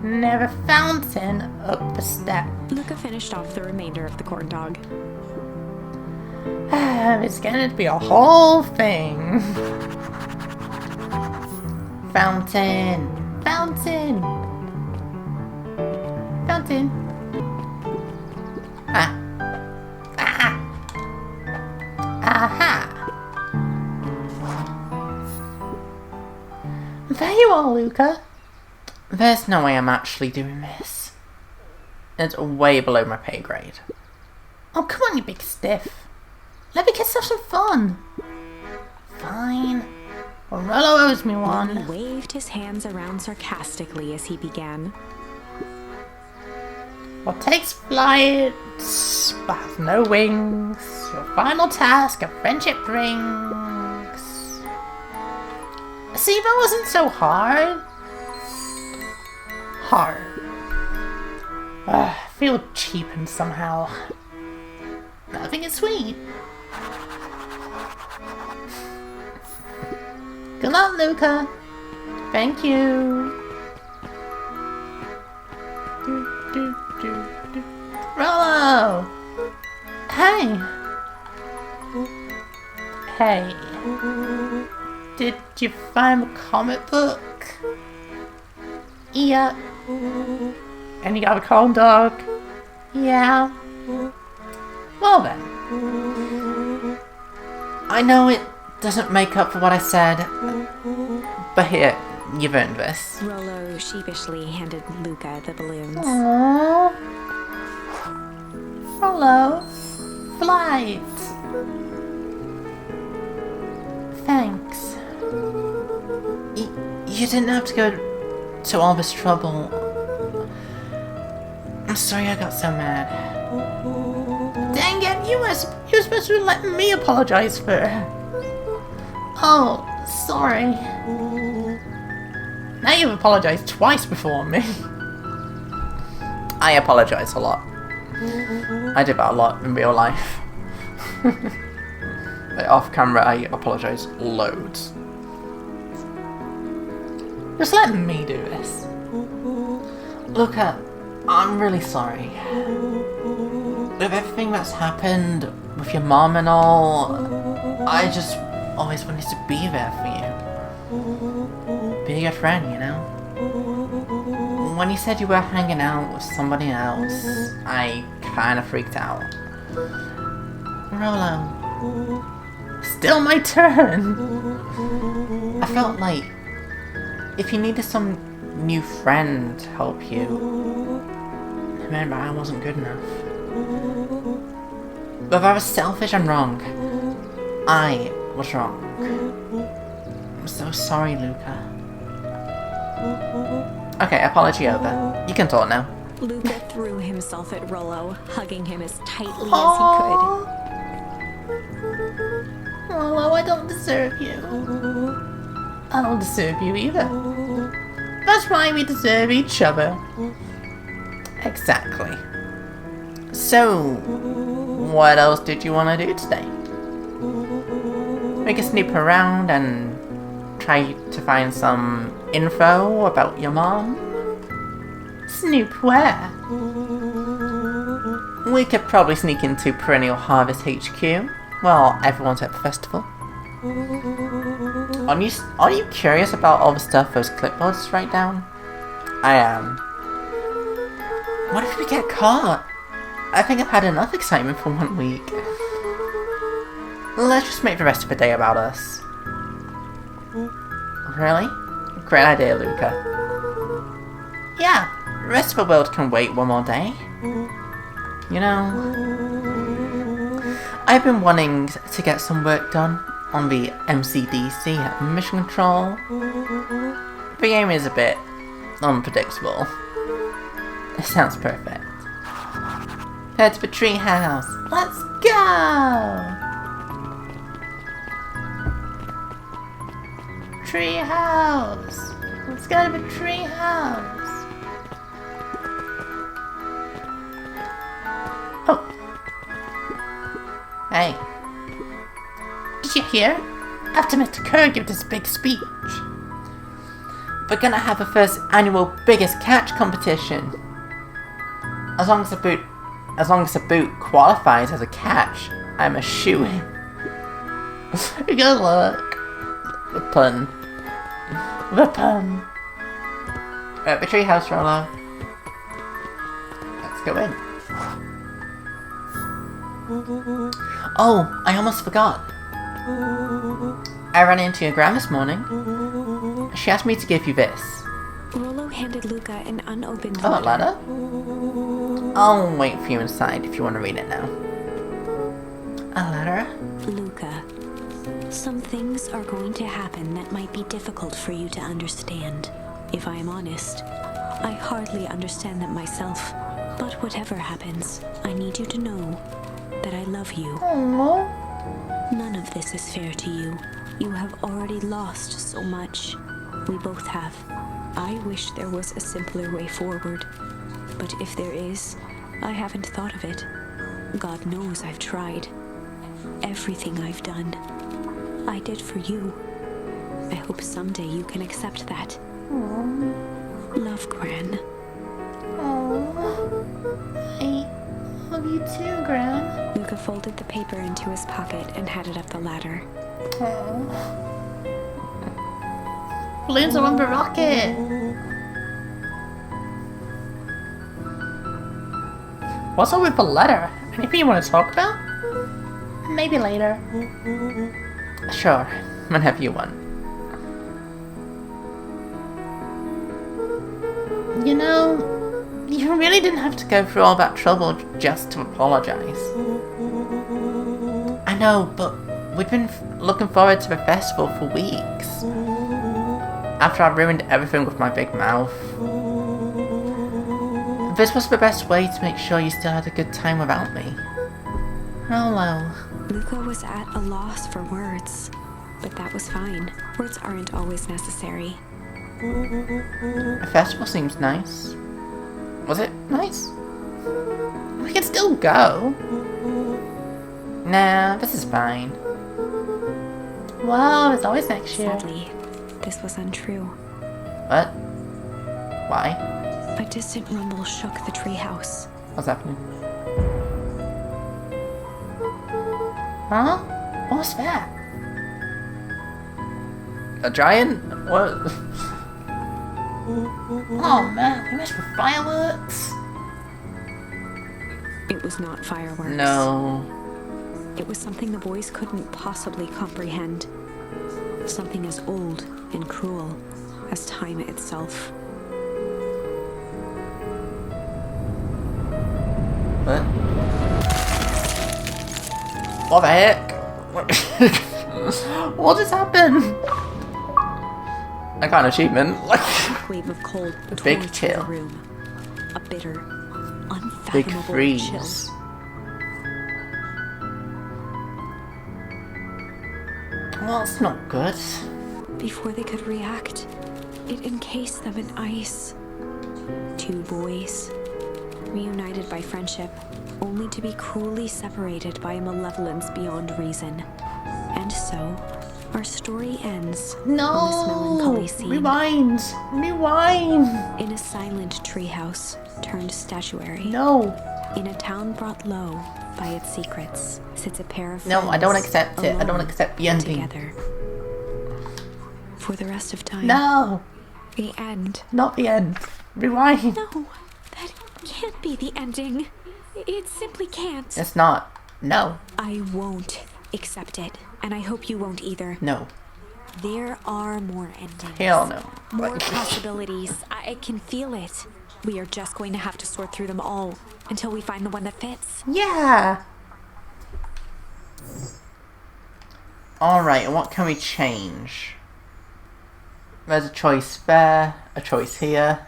Never fountain up the step. Luca finished off the remainder of the corn dog. It's going to be a whole thing. Fountain. Fountain. Fountain. Ah. Ah. Aha. There you are, Luca. there's no way I'm actually doing this. It's way below my pay grade. Oh, come on, you big stiff. Let me get have some fun. Fine. Well, Rollo owes me Winnie one. waved his hands around sarcastically as he began. What takes flight, but has no wings. Your final task a friendship brings. See, that wasn't so hard. I feel cheapened somehow. Nothing is sweet. Good luck, Luca. Thank you. Rollo! Hey! Hey. Did you find the comic book? Yeah. And you got a corn dog? Yeah. Well then. I know it doesn't make up for what I said, but here, you've earned this. Rollo sheepishly handed Luca the balloons. Aww. Hello. Flight. Thanks. You didn't have to go to all this trouble. I'm sorry I got so mad. Dang it, you were supposed to let me apologize for. Oh, sorry. Now you've apologized twice before me. I apologize a lot. I do that a lot in real life. Like off camera, I apologize loads. Just let me do this. Luca, I'm really sorry. With everything that's happened, with your mom and all, I just always wanted to be there for you. Be your friend, you know? When you said you were hanging out with somebody else, I kinda freaked out. Rollo. Still my turn! I felt like if you needed some new friend to help you, remember I wasn't good enough. But if I was selfish and wrong, I was wrong. I'm so sorry, Luca. Okay, apology over. You can talk now. Luca threw himself at Rollo, hugging him as tightly as he could. Rollo, I don't deserve you. I don't deserve you either. That's why we deserve each other. Exactly. So, what else did you want to do today? We can snoop around and try to find some info about your mom? Snoop where? We could probably sneak into Perennial Harvest HQ while everyone's at the festival. Are you curious about all the stuff those clipboards write down? I am. What if we get caught? I think I've had enough excitement for 1 week. Let's just make the rest of the day about us. Really? Great idea, Luca. Yeah, the rest of the world can wait one more day. You know, I've been wanting to get some work done on the MCDC at Mission Control. The game is a bit unpredictable. It sounds perfect. Head to the treehouse. Let's go! Treehouse! Let's go to the treehouse! Oh! Hey. Did you hear? After Mr. Kerr gave this big speech, we're gonna have the first annual Biggest Catch competition. As long as the boot qualifies as a catch, I'm a shoo-in. Good luck. The pun. The pun. At the treehouse, Rollo. Let's go in. Oh, I almost forgot. I ran into your gran this morning. She asked me to give you this. Rollo handed Luca an unopened Oh, a letter. letter? I'll wait for you inside if you want to read it now. A letter? Luca, Some things are going to happen that might be difficult for you to understand. If I am honest, I hardly understand them myself. But whatever happens, I need you to know that I love you. Aww. None of this is fair to you. You have already lost so much. We both have. I wish there was a simpler way forward. But if there is, I haven't thought of it. God knows I've tried. Everything I've done, I did for you. I hope someday you can accept that. Aww. Love, Gran. Aww. I love you too, Gran. Luca folded the paper into his pocket and headed up the ladder. Aww. Balloons are on the rocket. What's up with the letter? Anything you want to talk about? Maybe later. Sure, whenever you want. You know, You really didn't have to go through all that trouble just to apologize. I know, but we've been looking forward to the festival for weeks. After I ruined everything with my big mouth. This was the best way to make sure you still had a good time without me. Oh well. Luca was at a loss for words, but that was fine. Words aren't always necessary. The festival seems nice. Was it nice? We can still go. Nah, this is fine. well, it's always next year. Sadly, this was untrue. What? Why? A distant rumble shook the treehouse. What's happening? Huh? What was that? A giant? What? Oh man, we missed the fireworks. It was not fireworks. No. It was something the boys couldn't possibly comprehend. Something as old and cruel as time itself. What? What the heck? What just happened? I got an achievement. A wave of cold Big tore through chill. the room. A bitter, Big unfathomable freeze. chill. Well, it's not good. Before they could react, it encased them in ice. Two boys, reunited by friendship, only to be cruelly separated by a malevolence beyond reason. And so, our story ends on this No! melancholy scene. Rewind! Rewind! In a silent treehouse turned statuary. No! In a town brought low by its secrets, sits a pair of No, I don't friends, accept it. I don't alone accept the and ending. Together. For the rest of time. No! The end. Not the end. Rewind! No, that can't be the ending. It simply can't. It's not. No. I won't accept it, and I hope you won't either. No. There are more endings. Hell no. More Like- possibilities. I can feel it. We are just going to have to sort through them all until we find the one that fits. Yeah! Alright, and what can we change? There's a choice there, a choice here,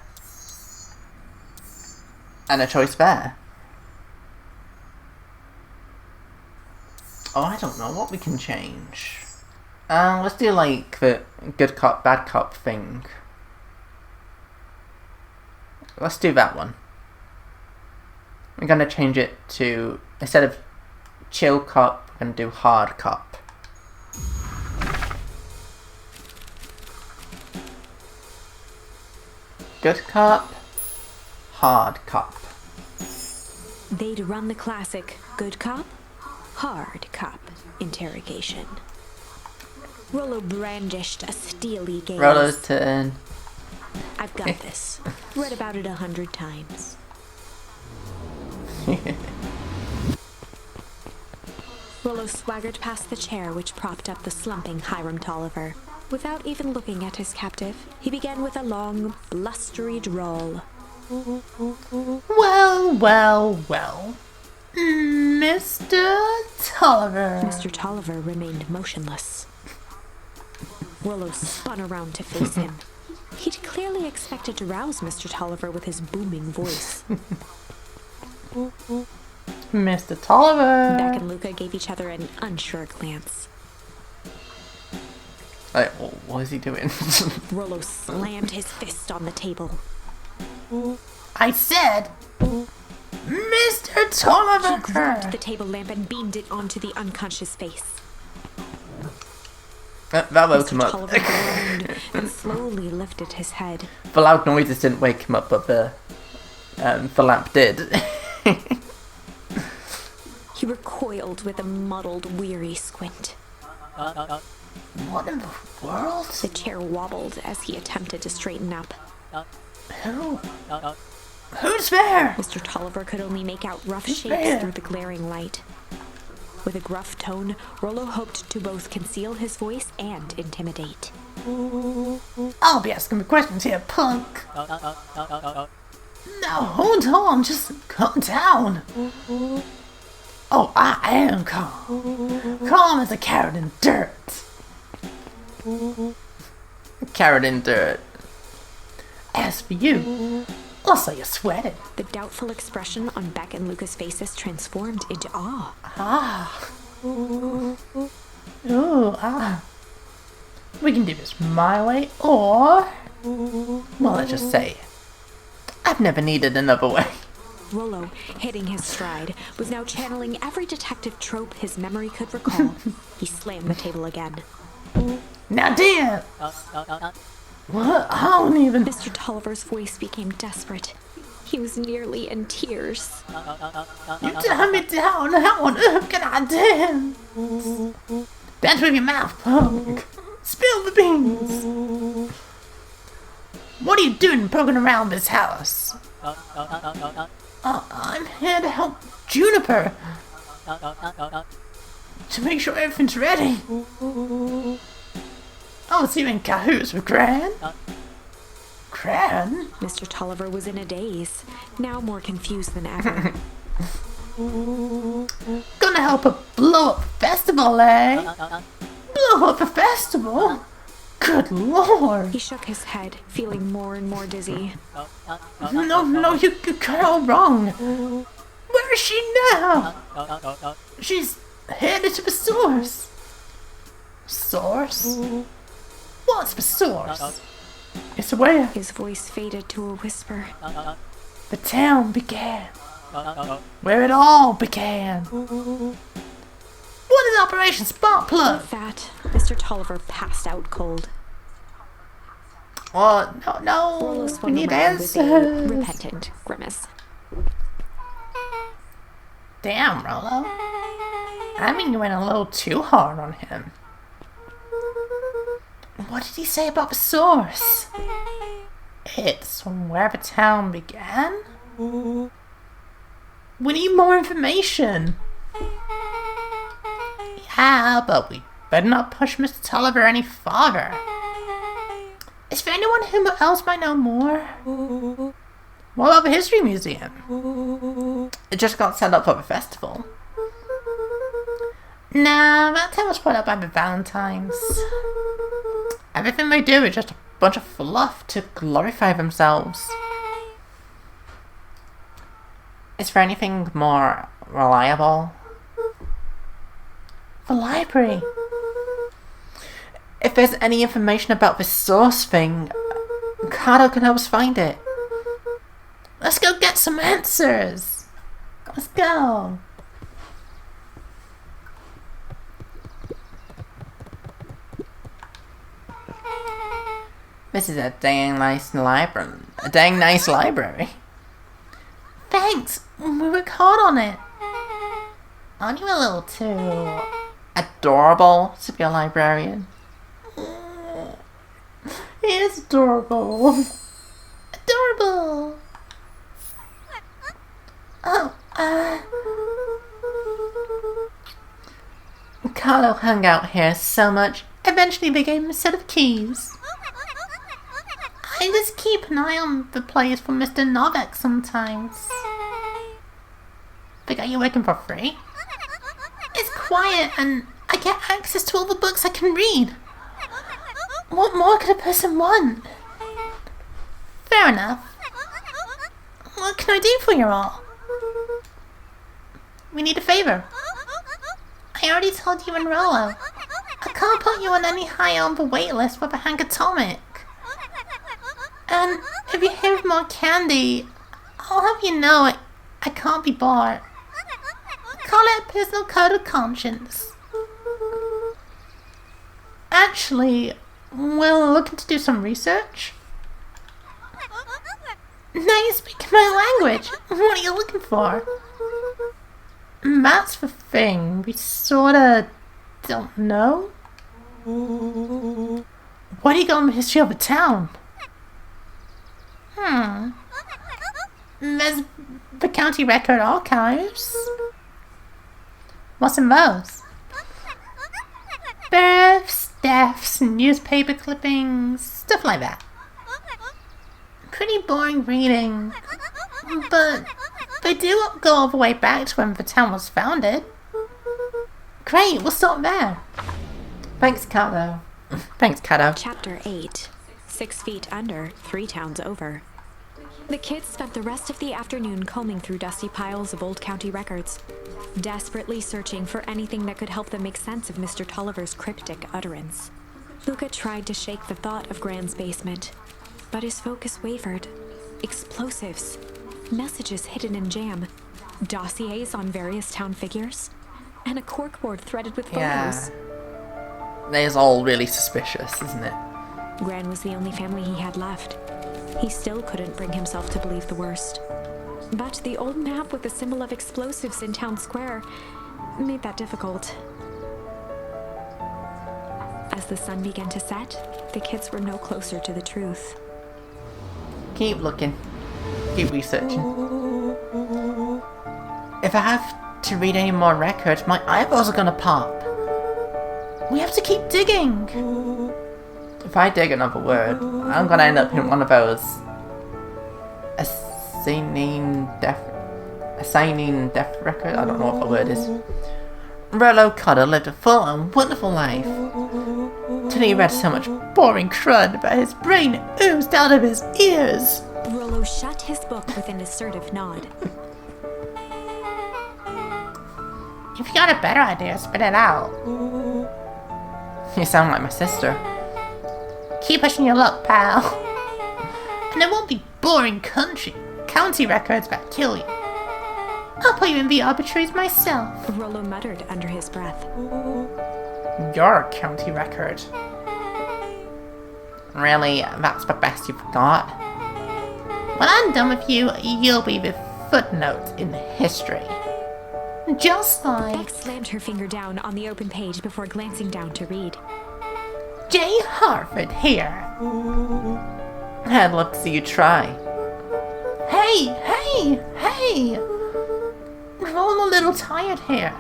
and a choice there. Oh, I don't know what we can change. Let's do like the good cop, bad cop thing. Let's do that one. We're gonna change it to, instead of chill cop, we're gonna do hard cop. Good cop, hard cop. They'd run the classic good cop, hard cop interrogation. Rollo brandished a steely gaze. Rollo's turn. I've got this. Read about it 100 times. Rollo swaggered past the chair which propped up the slumping Hiram Tolliver. Without even looking at his captive, he began with a long, blustery drawl. Well, well, well. Mr. Tolliver. Mr. Tolliver remained motionless. Rollo spun around to face him. He'd clearly expected to rouse Mr. Tolliver with his booming voice. Mr. Tolliver! Beck and Luca gave each other an unsure glance. Like, what is he doing? Rollo slammed his fist on the table. I said, Mr. He Tolliver! grabbed the table lamp and beamed it onto the unconscious face. That woke him Mr. up. Tolliver groaned and slowly lifted his head. The loud noises didn't wake him up, but the lamp did. He recoiled with a muddled, weary squint. What in the world? The chair wobbled as he attempted to straighten up. Who? Who's there? Mr. Tolliver could only make out rough Who's shapes there? through the glaring light. With a gruff tone, Rollo hoped to both conceal his voice and intimidate. I'll be asking the questions here, punk. Now, hold on, just calm down. Oh, I am calm. Calm as a carrot in dirt. Carrot in dirt. As for you, also you're sweating. The doubtful expression on Beck and Luca's faces transformed into awe. Ah. Ooh, ah. We can do this my way, or... Well, let's just say, I've never needed another way. Rollo, hitting his stride, was now channeling every detective trope his memory could recall. He slammed the table again. Now, dear. What? I don't even... Mr. Tolliver's voice became desperate. He was nearly in tears. You turn me down. How on earth can I dance? Dance with your mouth, punk. Spill the beans. What are you doing poking around this house? I'm here to help Juniper. To make sure everything's ready. Oh, so you're in cahoots with Gran? Gran? Mr. Tolliver was in a daze, now more confused than ever. Gonna help her blow up the festival, eh? Blow up the festival? Good lord. He shook his head, feeling more and more dizzy. No, you got it all wrong. Where is she now? She's headed to the source. Source? What's the source? It's where His voice faded to a whisper. the town began. Where it all began. What is Operation Spark Plug? With that, Mr. Tolliver passed out cold. Oh, no, Rollo we swung need around with a answers. repentant grimace. Damn, Rollo. I mean, you went a little too hard on him. What did he say about the source? It's where the town began? We need more information. Yeah, but we better not push Mr. Tolliver any farther. Is there anyone who else might know more? What about the History Museum? It just got set up for the festival. Nah, that town was put up by the Valentines. Everything they do is just a bunch of fluff to Glorify themselves. Is there anything more reliable? the library. If there's any information about this source thing, Kato can help us find it. Let's go get some answers. Let's go. This is a dang nice library. A dang nice library. Thanks. We work hard on it. Aren't you a little too... Adorable to be a librarian. He is adorable. Adorable. Oh, Carlo hung out here so much, eventually they gave him a set of keys. I just keep an eye on the place for Mr. Novak sometimes. Think are you working for free? It's quiet and I get access to all the books I can read. What more could a person want? Fair enough. What can I do for you all? We need a favor. I already told you and Rollo. I can't put you on any higher on the wait list for the Hank Atomic. And if you have more candy, I'll have you know I can't be bought. Call it a personal code of conscience. Actually, we're looking to do some research. Now you speak my language. What are you looking for? That's the thing. We sorta don't know. What do you got on the history of the town? There's the county record archives. What's in those? Births, deaths, newspaper clippings, stuff like that. Pretty boring reading, but they do go all the way back to when the town was founded. Great, we'll start there. Thanks, Cato. Thanks, Cato. Chapter 8. 6 feet under, 3 towns over. The kids spent the rest of the afternoon combing through dusty piles of old county records, desperately searching for anything that could help them make sense of Mr. Tolliver's cryptic utterance. Luca tried to shake the thought of Gran's basement, but his focus wavered. Explosives, messages hidden in jam, dossiers on various town figures, and a corkboard threaded with photos. Yeah. That is all really suspicious, isn't it? Gran was the only family he had left. He still couldn't bring himself to believe the worst. But the old map with the symbol of explosives in town square made that difficult. As the sun began to set, the kids were no closer to the truth. Keep looking. Keep researching. If I have to read any more records, my eyeballs are gonna pop. We have to keep digging. If I dig another word, I'm gonna end up in one of those assigning death record. I don't know what the word is. Rollo Cotter lived a full and wonderful life. Till he read so much boring crud that his brain oozed out of his ears. Rollo shut his book with an assertive nod. If you got a better idea, spit it out. You sound like my sister. Keep pushing your luck, pal. And it won't be boring county records that kill you. I'll put you in the arbitraries myself. Rollo muttered under his breath. You're a county record. Really, that's the best you've got? When I'm done with you, you'll be the footnote in history. Just like... Beck slammed her finger down on the open page before glancing down to read. J. Harford here. I'd love to see you try. Hey! We're all a little tired here.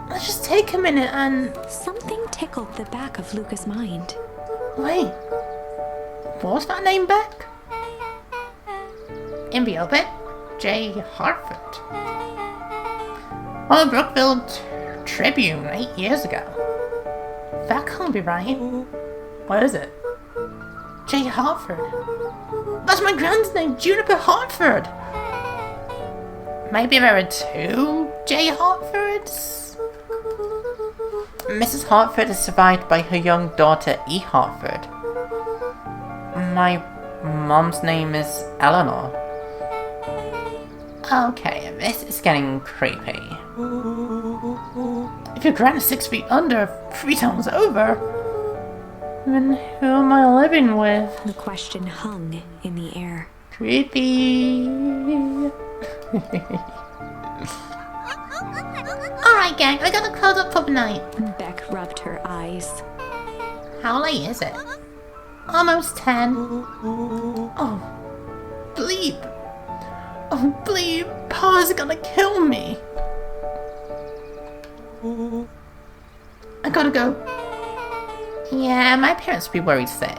Let's just take a minute and... Something tickled the back of Luca's mind. Wait. What was that name, Beck? In the obit, J. Harford. On the Brookville Tribune 8 years ago. That can't be right. What is it? J. Hartford. That's my grand's name, Juniper Hartford. Maybe there are 2 J. Hartfords? Mrs. Hartford is survived by her young daughter, E. Hartford. My mom's name is Eleanor. Okay, this is getting creepy. If your grand is 6 feet under, 3 towns over, then who am I living with? The question hung in the air. Creepy. Alright, gang, I gotta close up for the night. Beck rubbed her eyes. How late is it? Almost 10. Oh, bleep. Oh, bleep. Pa's gonna kill me. I gotta go. Yeah, my parents will be worried sick.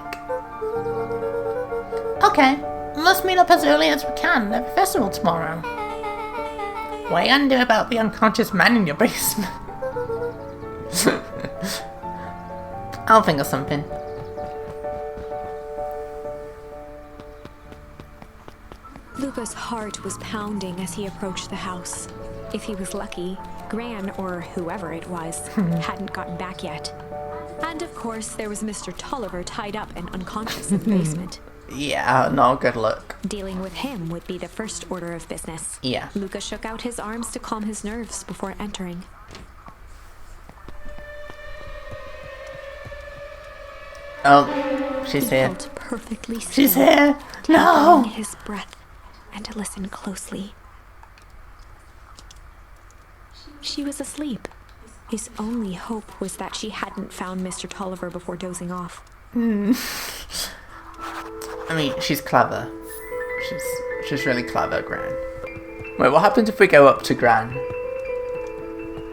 Okay, let's meet up as early as we can at the festival tomorrow. What are you gonna do about the unconscious man in your basement? I'll think of something. Luca's heart was pounding as he approached the house. If he was lucky, Gran, or whoever it was, hadn't gotten back yet. And of course, there was Mr. Tolliver tied up and unconscious in the basement. Yeah, no good luck. Dealing with him would be the first order of business. Yeah. Luca shook out his arms to calm his nerves before entering. Oh, she's He here. felt perfectly still, She's here. taking No. his breath and listened closely. She was asleep. His only hope was that she hadn't found Mr. Tolliver before dozing off. I mean, she's clever. She's really clever, Gran. Wait, what happens if we go up to Gran?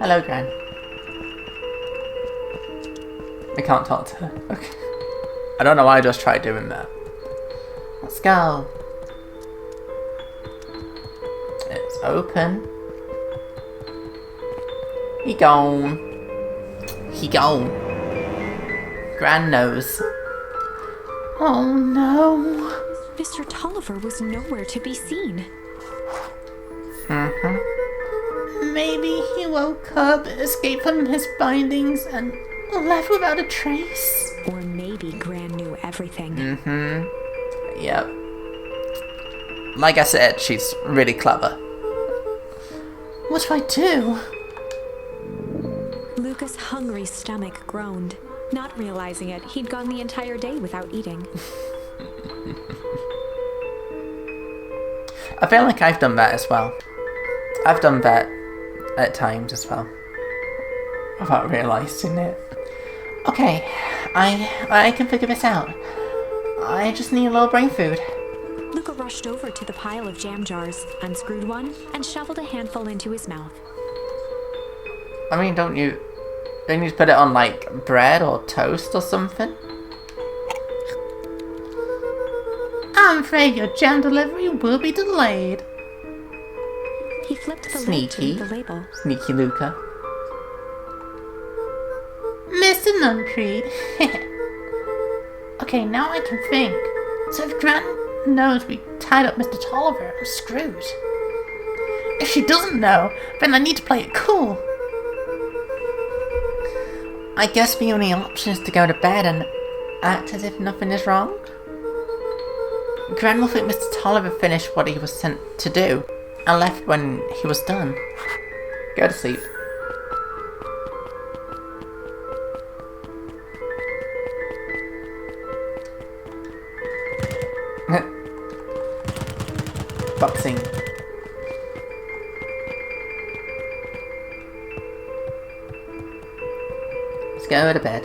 Hello, Gran. I can't talk to her. Okay. I don't know why I just tried doing that. Let's go. It's open. He gone. He gone. Gran knows. Oh no. Mr. Tolliver was nowhere to be seen. Maybe he woke up, escaped from his bindings, and left without a trace. Or maybe Gran knew everything. Yep. Like I said, she's really clever. What do I do? Luca's hungry stomach groaned. Not realizing it, he'd gone the entire day without eating. I feel like I've done that as well. I've done that at times as well. Without realising it. Okay, I can figure this out. I just need a little brain food. Luca rushed over to the pile of jam jars, unscrewed one, and shoveled a handful into his mouth. I mean, don't you put it on, like, bread or toast or something? I'm afraid your jam delivery will be delayed. He flipped the lid to Sneaky. read the label. Sneaky Luca. Mr. Nuncreed. Okay, now I can think. So if Gran knows we tied up Mr. Tolliver, I'm screwed. If she doesn't know, then I need to play it cool. I guess the only option is to go to bed and act as if nothing is wrong. Gran will think Mr. Tolliver finished what he was sent to do and left when he was done. Go to sleep. Boxing. Let's go to bed.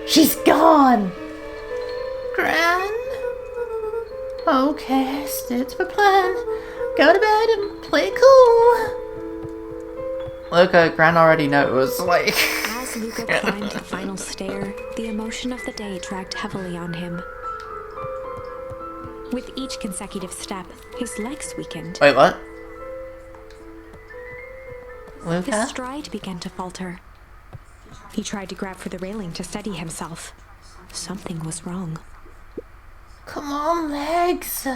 She's gone! Gran? Okay, stick to the plan. Go to bed and play cool. Luca, Gran already knows, like... As Luca climbed the final stair, the emotion of the day dragged heavily on him. With each consecutive step, his legs weakened. Wait, what? His Luca? stride began to falter. He tried to grab for the railing to steady himself. Something was wrong. Come on, legs.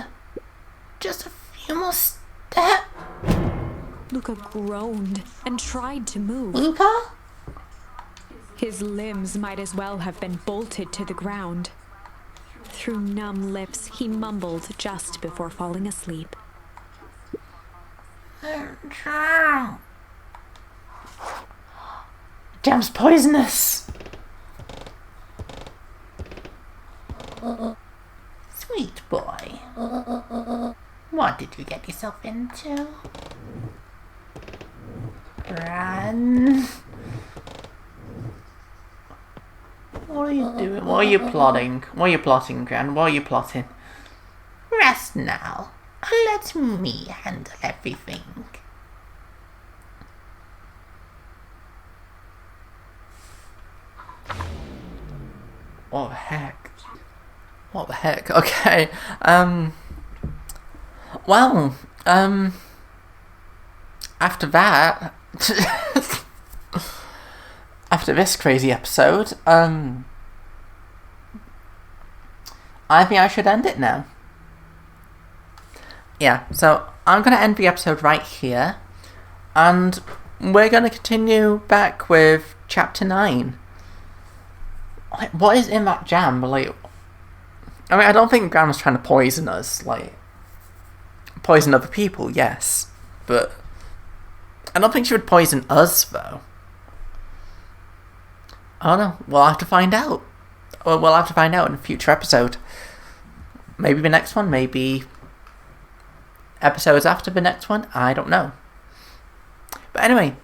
Just a few more steps. Luca groaned and tried to move. Luca? His limbs might as well have been bolted to the ground. Through numb lips, he mumbled just before falling asleep. Jam's poisonous. Sweet boy. What did you get yourself into? Run. What are you doing? What are you plotting? What are you plotting, Gran? What are you plotting? Rest now. Let me handle everything. What the heck? What the heck? Okay. Well, after that, after this crazy episode, I think I should end it now. yeah, so I'm going to end the episode right here. And we're going to continue back with Chapter 9. Like, what is in that jam? Like, I mean, I don't think Grandma's trying to poison us. Like, poison other people, yes. But I don't think she would poison us, though. I don't know. We'll have to find out. Or we'll have to find out in a future episode. Maybe the next one, maybe episodes after the next one. I don't know. But anyway,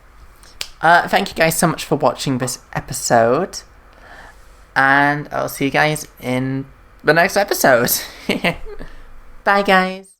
thank you guys so much for watching this episode. And I'll see you guys in the next episode. Bye, guys.